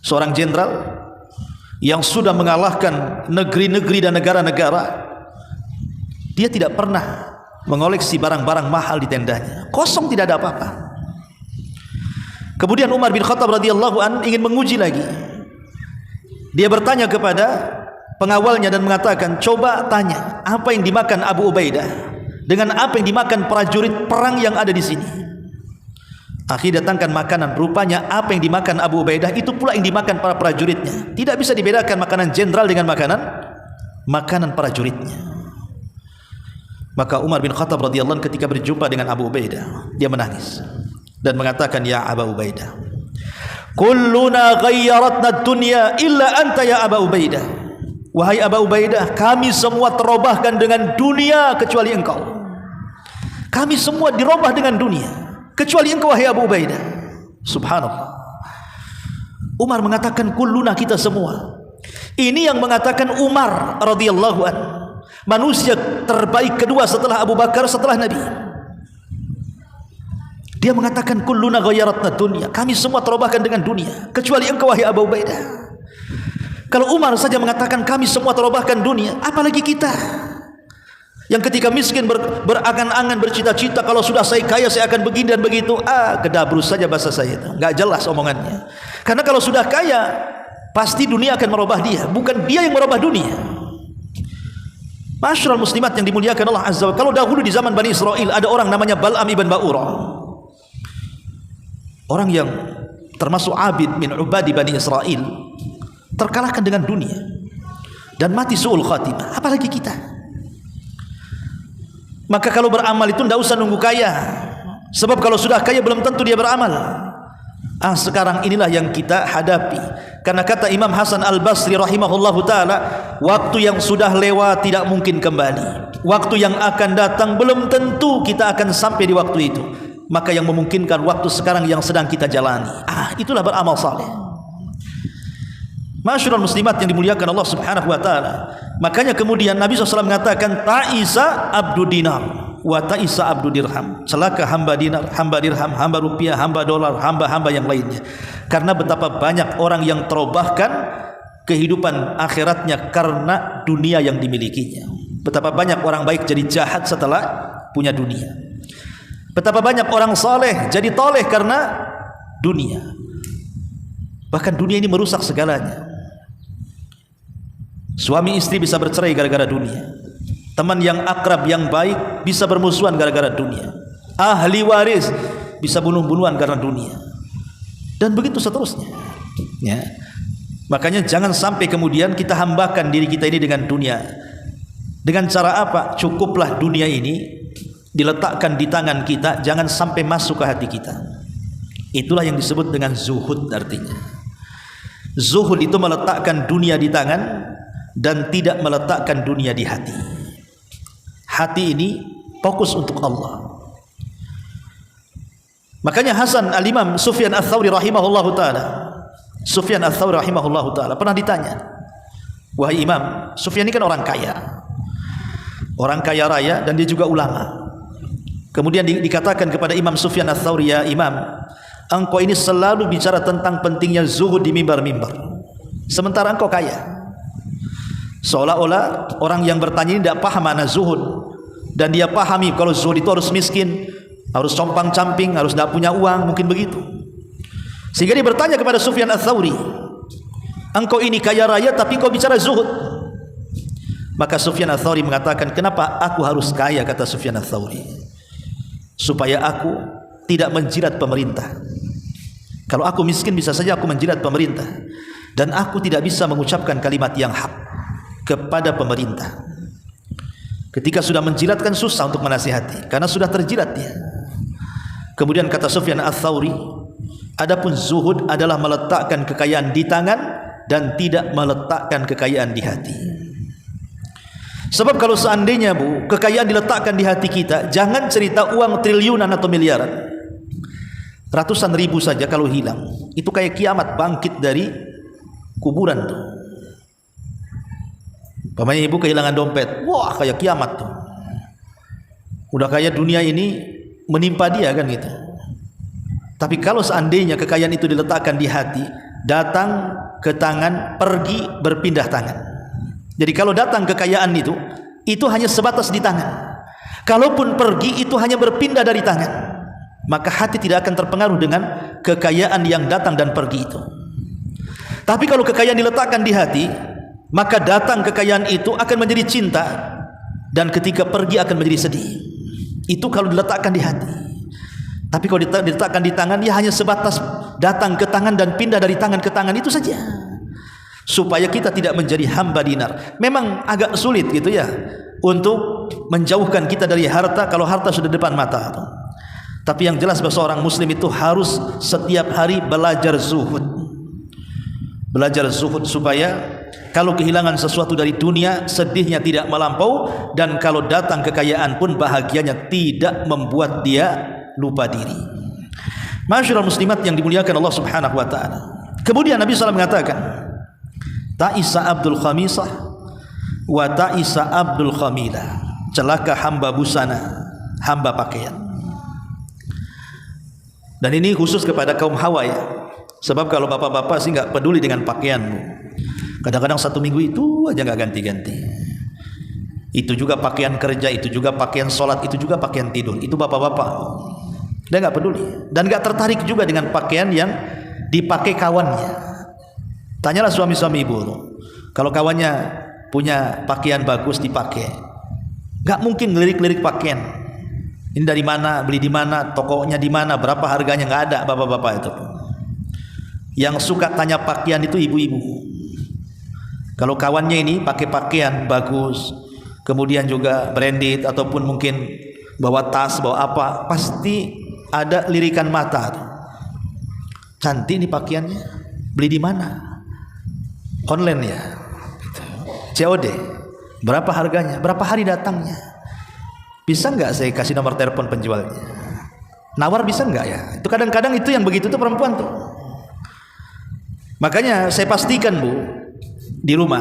seorang jenderal yang sudah mengalahkan negeri-negeri dan negara-negara, dia tidak pernah mengoleksi barang-barang mahal di tendanya. Kosong, tidak ada apa-apa. Kemudian Umar bin Khattab radhiyallahu an ingin menguji lagi. Dia bertanya kepada pengawalnya dan mengatakan, coba tanya apa yang dimakan Abu Ubaidah dengan apa yang dimakan prajurit perang yang ada di sini. Akhirnya datangkan makanan, rupanya apa yang dimakan Abu Ubaidah itu pula yang dimakan para prajuritnya. Tidak bisa dibedakan makanan jenderal dengan makanan prajuritnya. Maka Umar bin Khattab radhiyallahu anhu ketika berjumpa dengan Abu Ubaidah, dia menangis dan mengatakan, ya Abu Ubaidah, kulluna ghayyaratna dunya illa anta ya Abu Ubaidah. Wahai Aba Ubaidah, kami semua terobahkan dengan dunia kecuali engkau. Kami semua dirobah dengan dunia kecuali engkau, wahai Abu Ubaidah. Subhanallah. Umar mengatakan kulluna, kita semua. Ini yang mengatakan Umar radhiyallahu anhu, manusia terbaik kedua setelah Abu Bakar, setelah Nabi. Dia mengatakan kulluna ghayyaratna dunya, kami semua terobahkan dengan dunia kecuali engkau, wahai Abu Ubaidah. Kalau Umar saja mengatakan kami semua terobahkan dunia, apalagi kita yang ketika miskin berangan-angan, bercita-cita kalau sudah saya kaya saya akan begini dan begitu. Kedabrus saja bahasa saya itu, nggak jelas omongannya. Karena kalau sudah kaya pasti dunia akan merubah dia, bukan dia yang merubah dunia. Masyarul muslimat yang dimuliakan Allah Azza wa Jalla. Kalau dahulu di zaman Bani Israel ada orang namanya Bal'am ibn Ba'urah, orang yang termasuk abid min ubadi Bani Israel, terkalahkan dengan dunia dan mati su'ul khatimah, apalagi kita. Maka kalau beramal itu tidak usah nunggu kaya, sebab kalau sudah kaya belum tentu dia beramal. Sekarang inilah yang kita hadapi. Karena kata Imam Hasan Al-Basri rahimahullahu ta'ala, waktu yang sudah lewat tidak mungkin kembali, waktu yang akan datang belum tentu kita akan sampai di waktu itu. Maka yang memungkinkan waktu sekarang yang sedang kita jalani, itulah beramal saleh. Masyarul muslimat yang dimuliakan Allah subhanahu wa ta'ala. Makanya kemudian Nabi SAW mengatakan ta'isa abdu dinar wa ta'isa abdu dirham. Celaka hamba dinar, hamba dirham, hamba rupiah, hamba dolar, hamba-hamba yang lainnya. Karena betapa banyak orang yang terobahkan kehidupan akhiratnya karena dunia yang dimilikinya. Betapa banyak orang baik jadi jahat setelah punya dunia. Betapa banyak orang saleh jadi toleh karena dunia. Bahkan dunia ini merusak segalanya. Suami istri bisa bercerai gara-gara dunia. Teman yang akrab yang baik bisa bermusuhan gara-gara dunia. Ahli waris bisa bunuh-bunuhan karena dunia. Dan begitu seterusnya. Ya. Makanya jangan sampai kemudian kita hambakan diri kita ini dengan dunia. Dengan cara apa? Cukuplah dunia ini diletakkan di tangan kita, jangan sampai masuk ke hati kita. Itulah yang disebut dengan zuhud artinya. Zuhud itu meletakkan dunia di tangan dan tidak meletakkan dunia di hati. Hati ini fokus untuk Allah. Makanya Hasan al-Imam Sufyan al-Thawri rahimahullahu ta'ala, Sufyan al-Thawri rahimahullahu ta'ala pernah ditanya, wahai Imam, Sufyan ini kan orang kaya, orang kaya raya, dan dia juga ulama. Kemudian dikatakan kepada Imam Sufyan al-Thawri, ya Imam, engkau ini selalu bicara tentang pentingnya zuhud di mimbar-mimbar, sementara engkau kaya. Seolah-olah orang yang bertanya ini tidak paham makna zuhud, dan dia pahami kalau zuhud itu harus miskin, harus compang-camping, harus tidak punya uang, mungkin begitu. Sehingga dia bertanya kepada Sufyan al-Thawri, engkau ini kaya raya tapi kau bicara zuhud. Maka Sufyan al-Thawri mengatakan, kenapa aku harus kaya, kata Sufyan al-Thawri, supaya aku tidak menjilat pemerintah. Kalau aku miskin bisa saja aku menjilat pemerintah, dan aku tidak bisa mengucapkan kalimat yang hak kepada pemerintah. Ketika sudah menjilatkan susah untuk menasihati, karena sudah terjilat dia. Kemudian kata Sufyan al-Thawri, adapun zuhud adalah meletakkan kekayaan di tangan dan tidak meletakkan kekayaan di hati. Sebab kalau seandainya kekayaan diletakkan di hati kita, jangan cerita uang triliunan atau miliaran, ratusan ribu saja kalau hilang, itu kayak kiamat bangkit dari kuburan tuh. Pamannya ibu kehilangan dompet, wah kayak kiamat tuh. Udah kayak dunia ini menimpa dia kan gitu. Tapi kalau seandainya kekayaan itu diletakkan di hati, datang ke tangan, pergi berpindah tangan. Jadi kalau datang kekayaan itu hanya sebatas di tangan. Kalaupun pergi itu hanya berpindah dari tangan. Maka hati tidak akan terpengaruh dengan kekayaan yang datang dan pergi itu. Tapi kalau kekayaan diletakkan di hati, maka datang kekayaan itu akan menjadi cinta, dan ketika pergi akan menjadi sedih. Itu kalau diletakkan di hati. Tapi kalau diletakkan di tangan, dia hanya sebatas datang ke tangan dan pindah dari tangan ke tangan, itu saja. Supaya kita tidak menjadi hamba dinar. Memang agak sulit gitu ya untuk menjauhkan kita dari harta kalau harta sudah depan mata. Tapi yang jelas bahwa seorang muslim itu harus setiap hari belajar zuhud. belajar zuhud supaya kalau kehilangan sesuatu dari dunia sedihnya tidak melampau, dan kalau datang kekayaan pun bahagianya tidak membuat dia lupa diri. Masyarul muslimat yang dimuliakan Allah Subhanahu wa taala. Kemudian Nabi SAW mengatakan, ta'isa abdul khamisah wa ta'isa abdul khamilah. Celaka hamba busana, hamba pakaian. Dan ini khusus kepada kaum hawa ya. Sebab kalau bapak-bapak sih nggak peduli dengan pakaianmu. Kadang-kadang satu minggu itu aja nggak ganti-ganti. Itu juga pakaian kerja, itu juga pakaian sholat, itu juga pakaian tidur. Itu bapak-bapak. Dia nggak peduli dan nggak tertarik juga dengan pakaian yang dipakai kawannya. Tanyalah suami-suami ibu, kalau kawannya punya pakaian bagus dipakai, nggak mungkin ngelirik-lirik pakaian. Ini dari mana, beli di mana, tokonya di mana, berapa harganya, nggak ada bapak-bapak itu. Yang suka tanya pakaian itu ibu-ibu. Kalau kawannya ini pakai pakaian bagus, kemudian juga branded ataupun mungkin bawa tas, bawa apa, pasti ada lirikan mata. Cantik nih pakaiannya, beli di mana? Online ya, COD. Berapa harganya? Berapa hari datangnya? Bisa nggak saya kasih nomor telepon penjualnya? Nawar bisa nggak ya? Itu kadang-kadang itu yang begitu tuh perempuan tuh. Makanya saya pastikan Bu, di rumah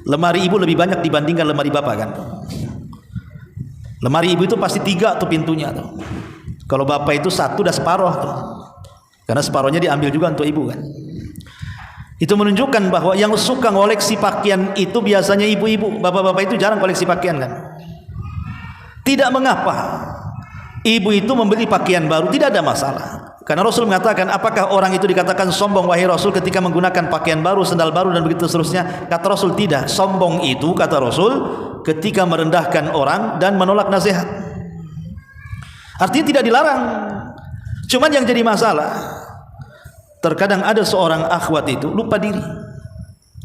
lemari ibu lebih banyak dibandingkan lemari bapak kan. Lemari ibu itu pasti 3 tuh pintunya tuh. Kalau bapak itu 1 udah separuh tuh. Karena separuhnya diambil juga untuk ibu kan. Itu menunjukkan bahwa yang suka ngoleksi pakaian itu biasanya ibu-ibu. Bapak-bapak itu jarang koleksi pakaian kan. Tidak mengapa ibu itu membeli pakaian baru, tidak ada masalah. Karena Rasul mengatakan, apakah orang itu dikatakan sombong wahai Rasul ketika menggunakan pakaian baru, sendal baru dan begitu seterusnya? Kata Rasul tidak. Sombong itu kata Rasul ketika merendahkan orang dan menolak nasihat. Artinya tidak dilarang. Cuman yang jadi masalah, terkadang ada seorang akhwat itu lupa diri.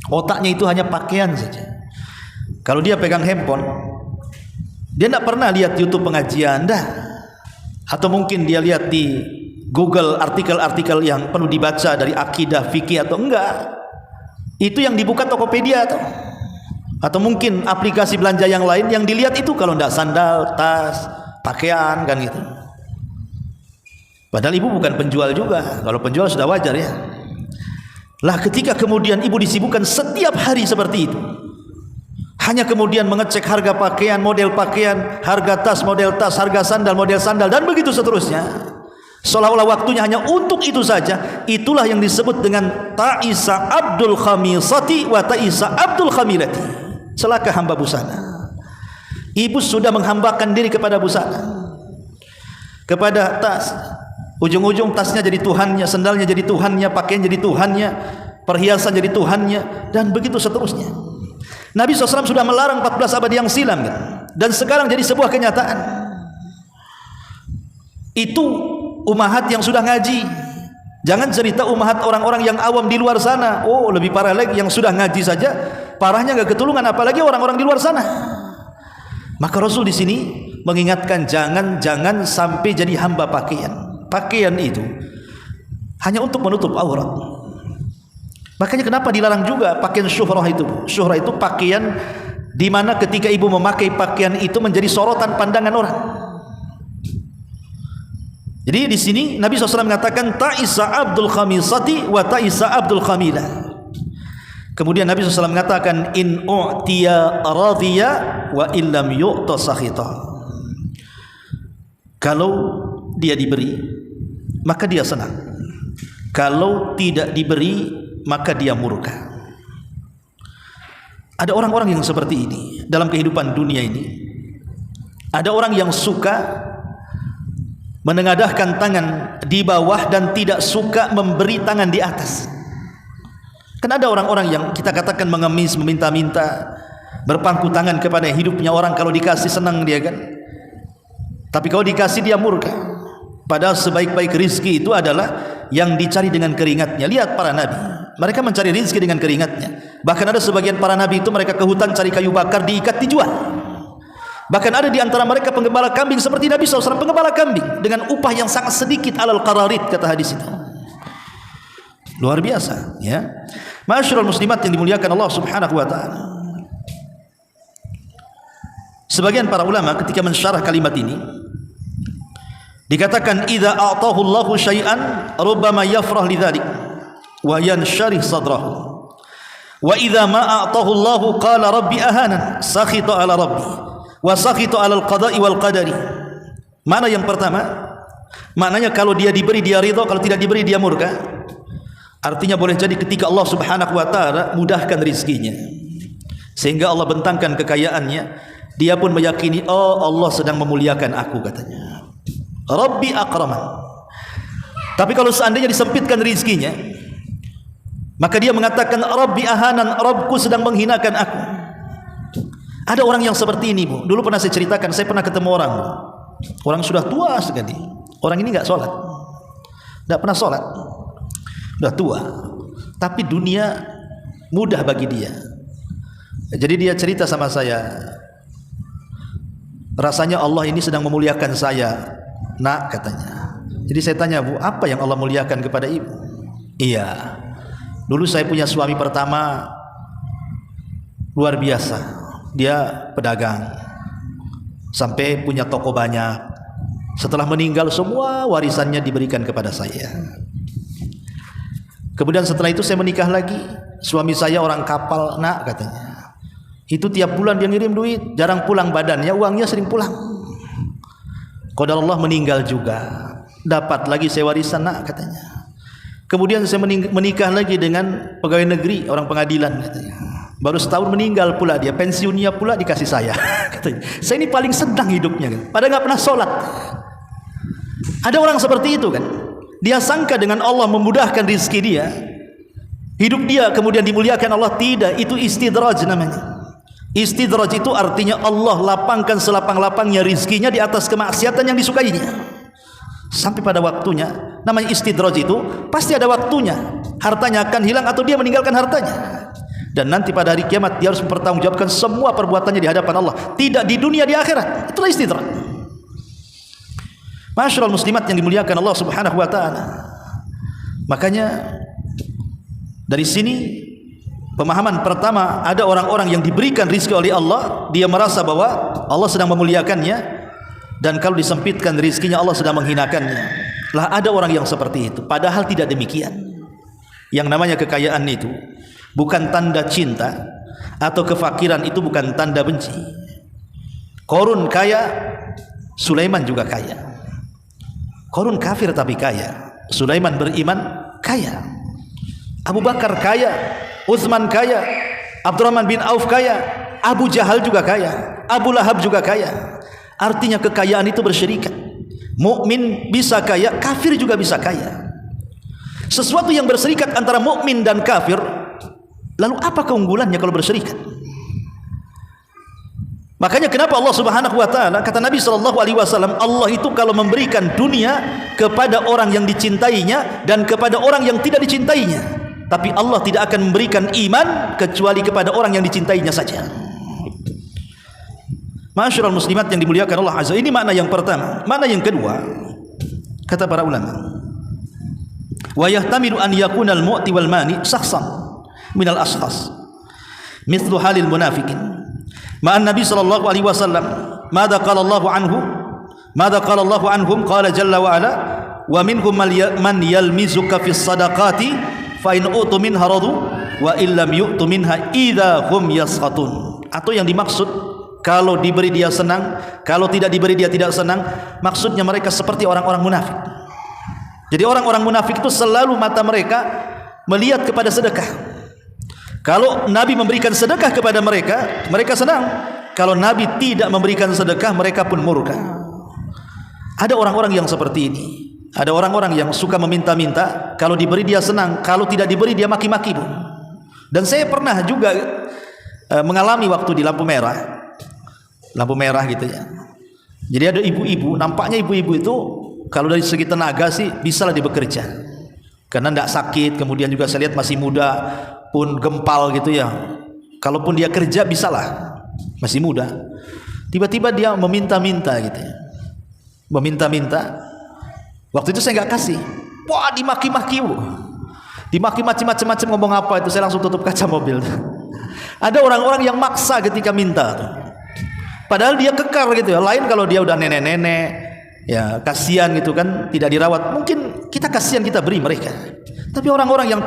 Otaknya itu hanya pakaian saja. Kalau dia pegang handphone, dia tidak pernah lihat YouTube pengajian dah. Atau mungkin dia lihat di Google artikel-artikel yang perlu dibaca dari akidah, fikih atau enggak. Itu yang dibuka Tokopedia atau mungkin aplikasi belanja yang lain yang dilihat itu kalau enggak sandal, tas, pakaian kan gitu. Padahal ibu bukan penjual juga. Kalau penjual sudah wajar ya. Lah ketika kemudian ibu disibukkan setiap hari seperti itu, hanya kemudian mengecek harga pakaian, model pakaian, harga tas, model tas, harga sandal, model sandal dan begitu seterusnya. Seolah-olah waktunya hanya untuk itu saja. Itulah yang disebut dengan ta'isa abdul khamisati wa ta'isa abdul khamilati. Celaka hamba busana. Ibu sudah menghambakan diri kepada busana, kepada tas. Ujung-ujung tasnya jadi tuhannya, sandalnya jadi tuhannya, pakaian jadi tuhannya, perhiasan jadi tuhannya, dan begitu seterusnya. Nabi SAW sudah melarang 14 abad yang silam kan? Dan sekarang jadi sebuah kenyataan. Itu umahat yang sudah ngaji. Jangan cerita umahat orang-orang yang awam di luar sana. Oh, lebih parah lagi, yang sudah ngaji saja parahnya nggak ketulungan, apalagi orang-orang di luar sana. Maka Rasul di sini mengingatkan jangan sampai jadi hamba pakaian. Pakaian itu hanya untuk menutup aurat. Makanya kenapa dilarang juga pakaian syuhrah itu? Syuhrah itu pakaian di mana ketika ibu memakai pakaian itu menjadi sorotan pandangan orang. Jadi di sini Nabi SAW mengatakan ta'isa abdul khamisati wa ta'isa abdul khamilah. Kemudian Nabi SAW mengatakan in u'tiya radhiya wa illam yu'ta sakhita. Kalau dia diberi maka dia senang. Kalau tidak diberi maka dia murka. Ada orang-orang yang seperti ini dalam kehidupan dunia ini. Ada orang yang suka menengadahkan tangan di bawah dan tidak suka memberi tangan di atas. Kan ada orang-orang yang kita katakan mengemis, meminta-minta, berpangku tangan kepada hidupnya orang. Kalau dikasih senang dia kan, tapi kalau dikasih dia murka. Padahal sebaik-baik rizki itu adalah yang dicari dengan keringatnya. Lihat para nabi, mereka mencari rizki dengan keringatnya. Bahkan ada sebagian para nabi itu mereka ke hutan cari kayu bakar, diikat, dijual. Bahkan ada di antara mereka penggembala kambing seperti Nabi SAW, penggembala kambing dengan upah yang sangat sedikit, alal qararit kata hadis itu. Luar biasa ya. Ma'asyiral muslimat yang dimuliakan Allah Subhanahu wa taala. Sebagian para ulama ketika mensyarah kalimat ini dikatakan idza a'tahu Allahu syai'an rubbama yafrah lidzalik wa yansyarih sadrahu. Wa idza ma a'tahu Allahu qala rabbi ahanan sakhita ala rabbi wa sakhita ala al-qada'i wal qadari. Mana yang pertama? Maknanya kalau dia diberi dia ridha, kalau tidak diberi dia murka. Artinya boleh jadi ketika Allah Subhanahu wa taala mudahkan rizkinya sehingga Allah bentangkan kekayaannya, dia pun meyakini oh Allah sedang memuliakan aku katanya. Rabbi akraman. Tapi kalau seandainya disempitkan rizkinya, maka dia mengatakan Rabbi ahanan, Rabbku sedang menghinakan aku. Ada orang yang seperti ini, Bu. Dulu pernah saya ceritakan, saya pernah ketemu orang, Bu. Orang sudah tua sekali. Orang ini enggak sholat, enggak pernah sholat, sudah tua, tapi dunia mudah bagi dia. Jadi dia cerita sama saya, rasanya Allah ini sedang memuliakan saya, nak, katanya. Jadi saya tanya, Bu, apa yang Allah muliakan kepada ibu? Iya, dulu saya punya suami pertama luar biasa, dia pedagang sampai punya toko banyak. Setelah meninggal semua warisannya diberikan kepada saya. Kemudian setelah itu saya menikah lagi. Suami saya orang kapal, nak, katanya. Itu tiap bulan dia ngirim duit, jarang pulang badannya, uangnya sering pulang. Qadarullah meninggal juga. Dapat lagi saya warisan, nak, katanya. Kemudian saya menikah lagi dengan pegawai negeri, orang pengadilan, katanya. Baru setahun meninggal pula dia, pensiunnya pula dikasih saya. Katanya, saya ini paling sedang hidupnya, padahal nggak pernah sholat. Ada orang seperti itu kan, dia sangka dengan Allah memudahkan rizki dia, hidup dia kemudian dimuliakan Allah. Tidak, itu istidraj namanya. Istidraj itu artinya Allah lapangkan selapang-lapangnya rizkinya di atas kemaksiatan yang disukainya. Sampai pada waktunya, namanya istidraj itu pasti ada waktunya, hartanya akan hilang atau dia meninggalkan hartanya. Dan nanti pada hari kiamat dia harus mempertanggungjawabkan semua perbuatannya di hadapan Allah, tidak di dunia, di akhirat. Itulah istidraj. Ma'asyiral muslimat yang dimuliakan Allah Subhanahu wa taala. Makanya dari sini pemahaman pertama, ada orang-orang yang diberikan rizki oleh Allah, dia merasa bahwa Allah sedang memuliakannya, dan kalau disempitkan rizkinya Allah sedang menghinakannya. Lah ada orang yang seperti itu, padahal tidak demikian. Yang namanya kekayaan itu bukan tanda cinta, atau kefakiran itu bukan tanda benci. Qarun kaya, Sulaiman juga kaya. Qarun kafir tapi kaya, Sulaiman beriman kaya. Abu Bakar kaya, Utsman kaya, Abdurrahman bin Auf kaya, Abu Jahal juga kaya, Abu Lahab juga kaya. Artinya kekayaan itu berserikat. Mukmin bisa kaya, kafir juga bisa kaya. Sesuatu yang berserikat antara mukmin dan kafir, lalu apa keunggulannya kalau berserikat? Makanya kenapa Allah Subhanahu wa taala, kata Nabi sallallahu alaihi wasallam, Allah itu kalau memberikan dunia kepada orang yang dicintainya dan kepada orang yang tidak dicintainya, tapi Allah tidak akan memberikan iman kecuali kepada orang yang dicintainya saja. Ma'asyiral muslimat yang dimuliakan Allah azza. Ini makna yang pertama. Makna yang kedua, kata para ulama, wa yahtamilu an yakuna al-mu'ti wal mani shakhsan min al-ashkhas mithlu halil munafiqin. Ma'an Nabi sallallahu alaihi wasallam, madza qala Allahu anhu, madza qala Allahu anhum, qala jalla wa ala, wa minhum man yalmizuka fis sadaqati fa in utu minha radu wa illam yu'tu minha idza hum yaskhatun. Atau yang dimaksud, kalau diberi dia senang, kalau tidak diberi dia tidak senang. Maksudnya mereka seperti orang-orang munafik. Jadi orang-orang munafik itu selalu mata mereka melihat kepada sedekah. Kalau Nabi memberikan sedekah kepada mereka, mereka senang. Kalau Nabi tidak memberikan sedekah, mereka pun murka. Ada orang-orang yang seperti ini. Ada orang-orang yang suka meminta-minta, kalau diberi dia senang, kalau tidak diberi dia maki-maki, Bu. Dan saya pernah juga mengalami waktu di lampu merah gitu ya. Jadi ada ibu-ibu, nampaknya ibu-ibu itu kalau dari segi tenaga sih bisalah dia bekerja, karena tidak sakit. Kemudian juga saya lihat masih muda, pun gempal gitu ya. Kalaupun dia kerja bisalah, masih muda. Tiba-tiba dia meminta-minta gitu ya, meminta-minta. Waktu itu saya nggak kasih, wah dimaki-maki, Bu. Dimaki macam-macam ngomong apa itu, saya langsung tutup kaca mobil. Ada orang-orang yang maksa ketika minta, padahal dia kekar gitu ya. Lain kalau dia udah nenek-nenek, ya kasihan gitu kan, tidak dirawat. Mungkin kita kasihan, kita beri mereka. Tapi orang-orang yang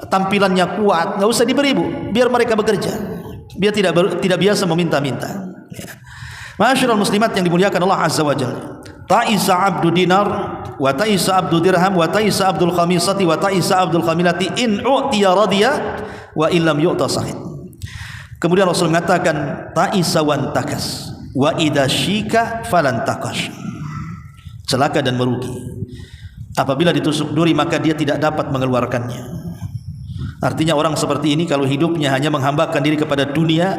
tampilannya kuat, nggak usah diberi bu, biar mereka bekerja. Dia tidak biasa meminta-minta. Ya. Masyaallah muslimat yang dimuliakan Allah Azza wa Jalla. Ta'isa abdu dinar wa ta'isa abdu dirham wa ta'isa abdul khamisati wa ta'isa abdul khamilati in u'tiya radiya wa illam yu'ta sahid. Kemudian Rasul mengatakan ta'isa wan takas wa idza syika falan taqash. Celaka dan merugi. Apabila ditusuk duri maka dia tidak dapat mengeluarkannya. Artinya orang seperti ini kalau hidupnya hanya menghambakan diri kepada dunia,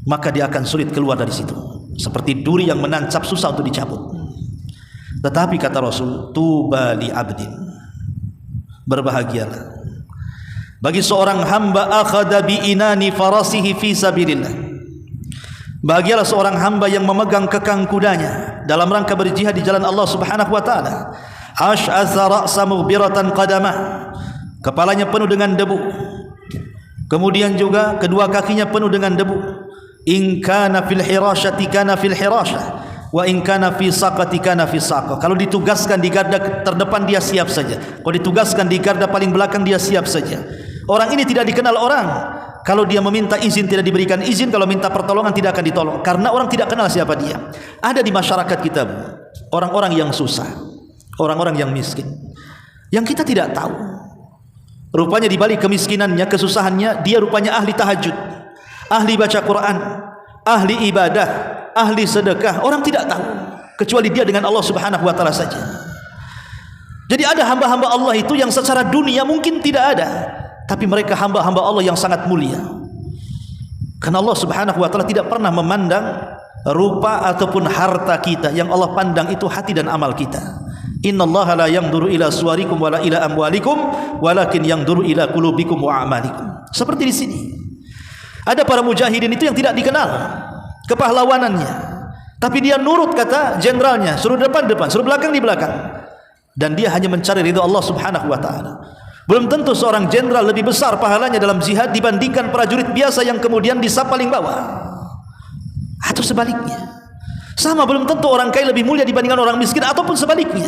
maka dia akan sulit keluar dari situ. Seperti duri yang menancap, susah untuk dicabut. Tetapi kata Rasul, tuba li abdin, berbahagialah bagi seorang hamba akhadha bi inani farasihi fi sabilillah. Bahagialah seorang hamba yang memegang kekang kudanya dalam rangka berjihad di jalan Allah Subhanahu wa taala. Ash'atha ra'sa mughbiratan qadamah, kepalanya penuh dengan debu, kemudian juga kedua kakinya penuh dengan debu. In kana fil hirashati kana fil hirashah wa in kana fi saqati kana fi saqah. Kalau ditugaskan di garda terdepan dia siap saja, kalau ditugaskan di garda paling belakang dia siap saja. Orang ini tidak dikenal orang. Kalau dia meminta izin tidak diberikan izin, kalau minta pertolongan tidak akan ditolong, karena orang tidak kenal siapa dia. Ada di masyarakat kita orang-orang yang susah, orang-orang yang miskin, yang kita tidak tahu. Rupanya di balik kemiskinannya, kesusahannya, dia rupanya ahli tahajud, ahli baca Quran, ahli ibadah, ahli sedekah. Orang tidak tahu kecuali dia dengan Allah Subhanahu wa taala saja. Jadi ada hamba-hamba Allah itu yang secara dunia mungkin tidak ada, tapi mereka hamba-hamba Allah yang sangat mulia. Karena Allah Subhanahu wa taala tidak pernah memandang rupa ataupun harta kita. Yang Allah pandang itu hati dan amal kita. Innallaha la yanzuru ila suwarikum wala ila amwalikum walakin yanzuru ila qulubikum wa a'malikum. Seperti di sini. Ada para mujahidin itu yang tidak dikenal kepahlawanannya, tapi dia nurut kata jenderalnya, suruh depan, suruh belakang di belakang. Dan dia hanya mencari ridha Allah Subhanahu wa taala. Belum tentu seorang jenderal lebih besar pahalanya dalam jihad dibandingkan prajurit biasa yang kemudian di saf paling bawah. Atau sebaliknya. Sama, belum tentu orang kaya lebih mulia dibandingkan orang miskin, ataupun sebaliknya.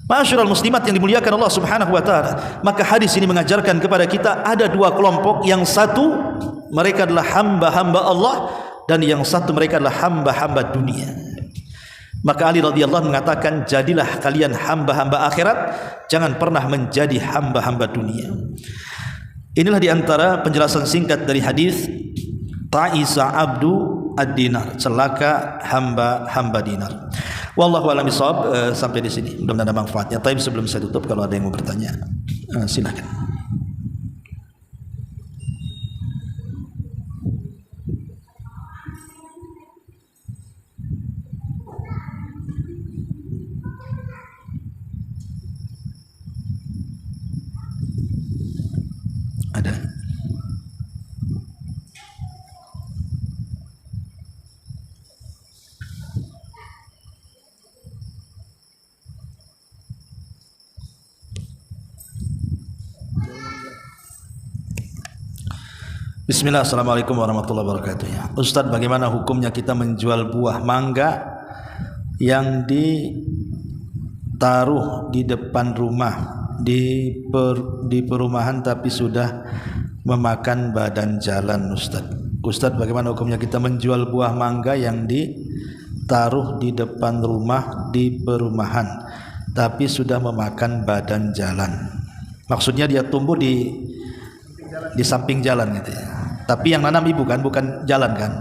Masyaallah muslimat yang dimuliakan Allah Subhanahu wa taala. Maka hadis ini mengajarkan kepada kita ada dua kelompok. Yang satu mereka adalah hamba-hamba Allah, dan yang satu mereka adalah hamba-hamba dunia. Maka Ali radhiyallahu mengatakan, jadilah kalian hamba-hamba akhirat, jangan pernah menjadi hamba-hamba dunia. Inilah diantara penjelasan singkat dari hadis ta'isa abdu ad-dinar, celaka hamba-hamba dinar. Wallahu a'lam bishawab. Sampai di sini, mudah-mudahan ada manfaatnya. Tapi sebelum saya tutup, kalau ada yang mau bertanya, silakan. Ada? Bismillah, assalamualaikum warahmatullahi wabarakatuh. Ustadz, bagaimana hukumnya kita menjual buah mangga yang ditaruh di depan rumah di perumahan tapi sudah memakan badan jalan, Ustadz? Ustadz, bagaimana hukumnya kita menjual buah mangga yang ditaruh di depan rumah di perumahan tapi sudah memakan badan jalan? Maksudnya dia tumbuh di samping jalan gitu ya. Tapi yang nanam ibu kan, bukan jalan kan?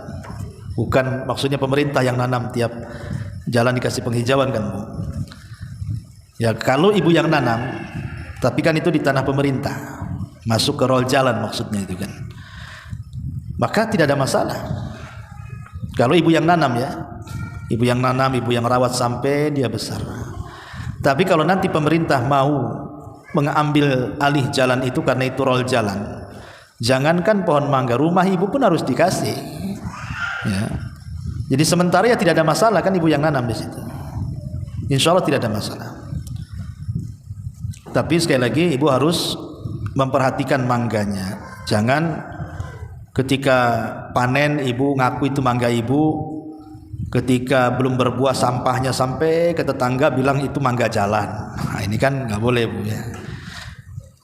Bukan, maksudnya pemerintah yang nanam, tiap jalan dikasih penghijauan kan, Bu? Ya kalau ibu yang nanam, tapi kan itu di tanah pemerintah, masuk ke rol jalan maksudnya itu kan. Maka tidak ada masalah. Kalau ibu yang nanam ya, ibu yang nanam, ibu yang rawat sampai dia besar. Tapi kalau nanti pemerintah mau mengambil alih jalan itu karena itu rol jalan, jangankan pohon mangga, rumah ibu pun harus dikasih. Ya. Jadi sementara ya tidak ada masalah kan ibu yang nanam di situ. Insya Allah tidak ada masalah. Tapi sekali lagi ibu harus memperhatikan mangganya. Jangan ketika panen ibu ngaku itu mangga ibu, ketika belum berbuah sampahnya sampai ke tetangga bilang itu mangga jalan. Nah, ini kan nggak boleh bu ya.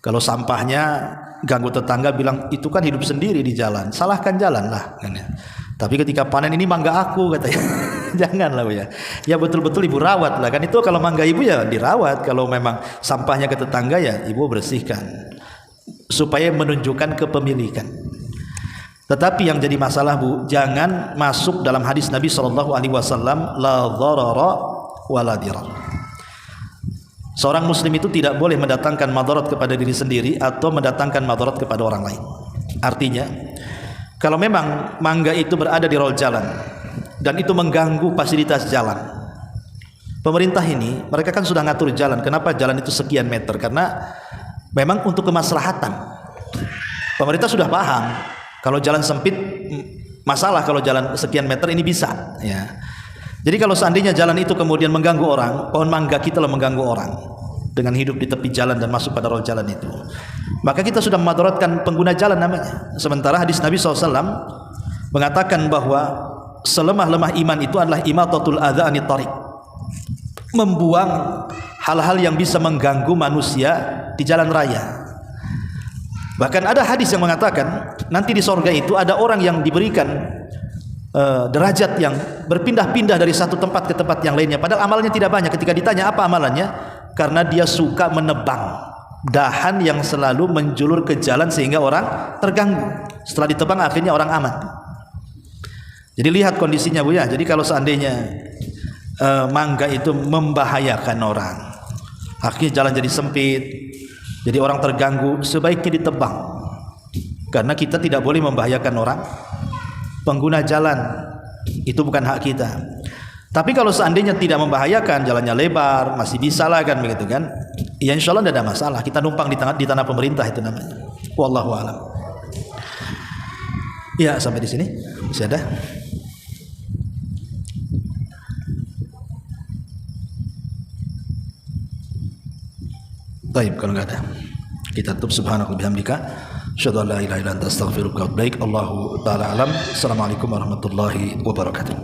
Kalau sampahnya ganggu tetangga bilang itu kan hidup sendiri di jalan, salahkan jalan lah kan ya. Tapi ketika panen ini mangga aku katanya, janganlah bu ya. Ya betul-betul ibu rawat lah kan, itu kalau mangga ibu ya dirawat. Kalau memang sampahnya ke tetangga ya ibu bersihkan supaya menunjukkan kepemilikan. Tetapi yang jadi masalah bu, jangan masuk dalam hadis Nabi SAW, la dharara wala dirar. Seorang muslim itu tidak boleh mendatangkan madarat kepada diri sendiri atau mendatangkan madarat kepada orang lain. Artinya, kalau memang mangga itu berada di rol jalan dan itu mengganggu fasilitas jalan, pemerintah ini mereka kan sudah ngatur jalan. Kenapa jalan itu sekian meter? Karena memang untuk kemaslahatan. Pemerintah sudah paham kalau jalan sempit masalah, kalau jalan sekian meter ini bisa ya. Jadi kalau seandainya jalan itu kemudian mengganggu orang, pohon mangga kita lah mengganggu orang dengan hidup di tepi jalan dan masuk pada rol jalan itu, maka kita sudah memadaratkan pengguna jalan namanya. Sementara hadis Nabi SAW mengatakan bahwa selemah-lemah iman itu adalah imatatul adza anit thariq, membuang hal-hal yang bisa mengganggu manusia di jalan raya. Bahkan ada hadis yang mengatakan nanti di sorga itu ada orang yang diberikan derajat yang berpindah-pindah dari satu tempat ke tempat yang lainnya, padahal amalnya tidak banyak. Ketika ditanya apa amalannya, karena dia suka menebang dahan yang selalu menjulur ke jalan sehingga orang terganggu. Setelah ditebang akhirnya orang aman. Jadi lihat kondisinya bu ya. Jadi kalau seandainya mangga itu membahayakan orang, akhirnya jalan jadi sempit, jadi orang terganggu, sebaiknya ditebang, karena kita tidak boleh membahayakan orang. Pengguna jalan itu bukan hak kita. Tapi kalau seandainya tidak membahayakan, jalannya lebar, masih bisa lah kan begitu kan, ya insya Allah tidak ada masalah. Kita numpang di tanah pemerintah itu namanya. Wallahu a'lam. Ya sampai di sini masih ada. Baik, kalau nggak ada kita tutup. Subhanaka bihamdika asyhadu an la ilaha illa anta astaghfiruka wa atubu ilaik. Allahu taala alam. Assalamualaikum warahmatullahi wabarakatuh.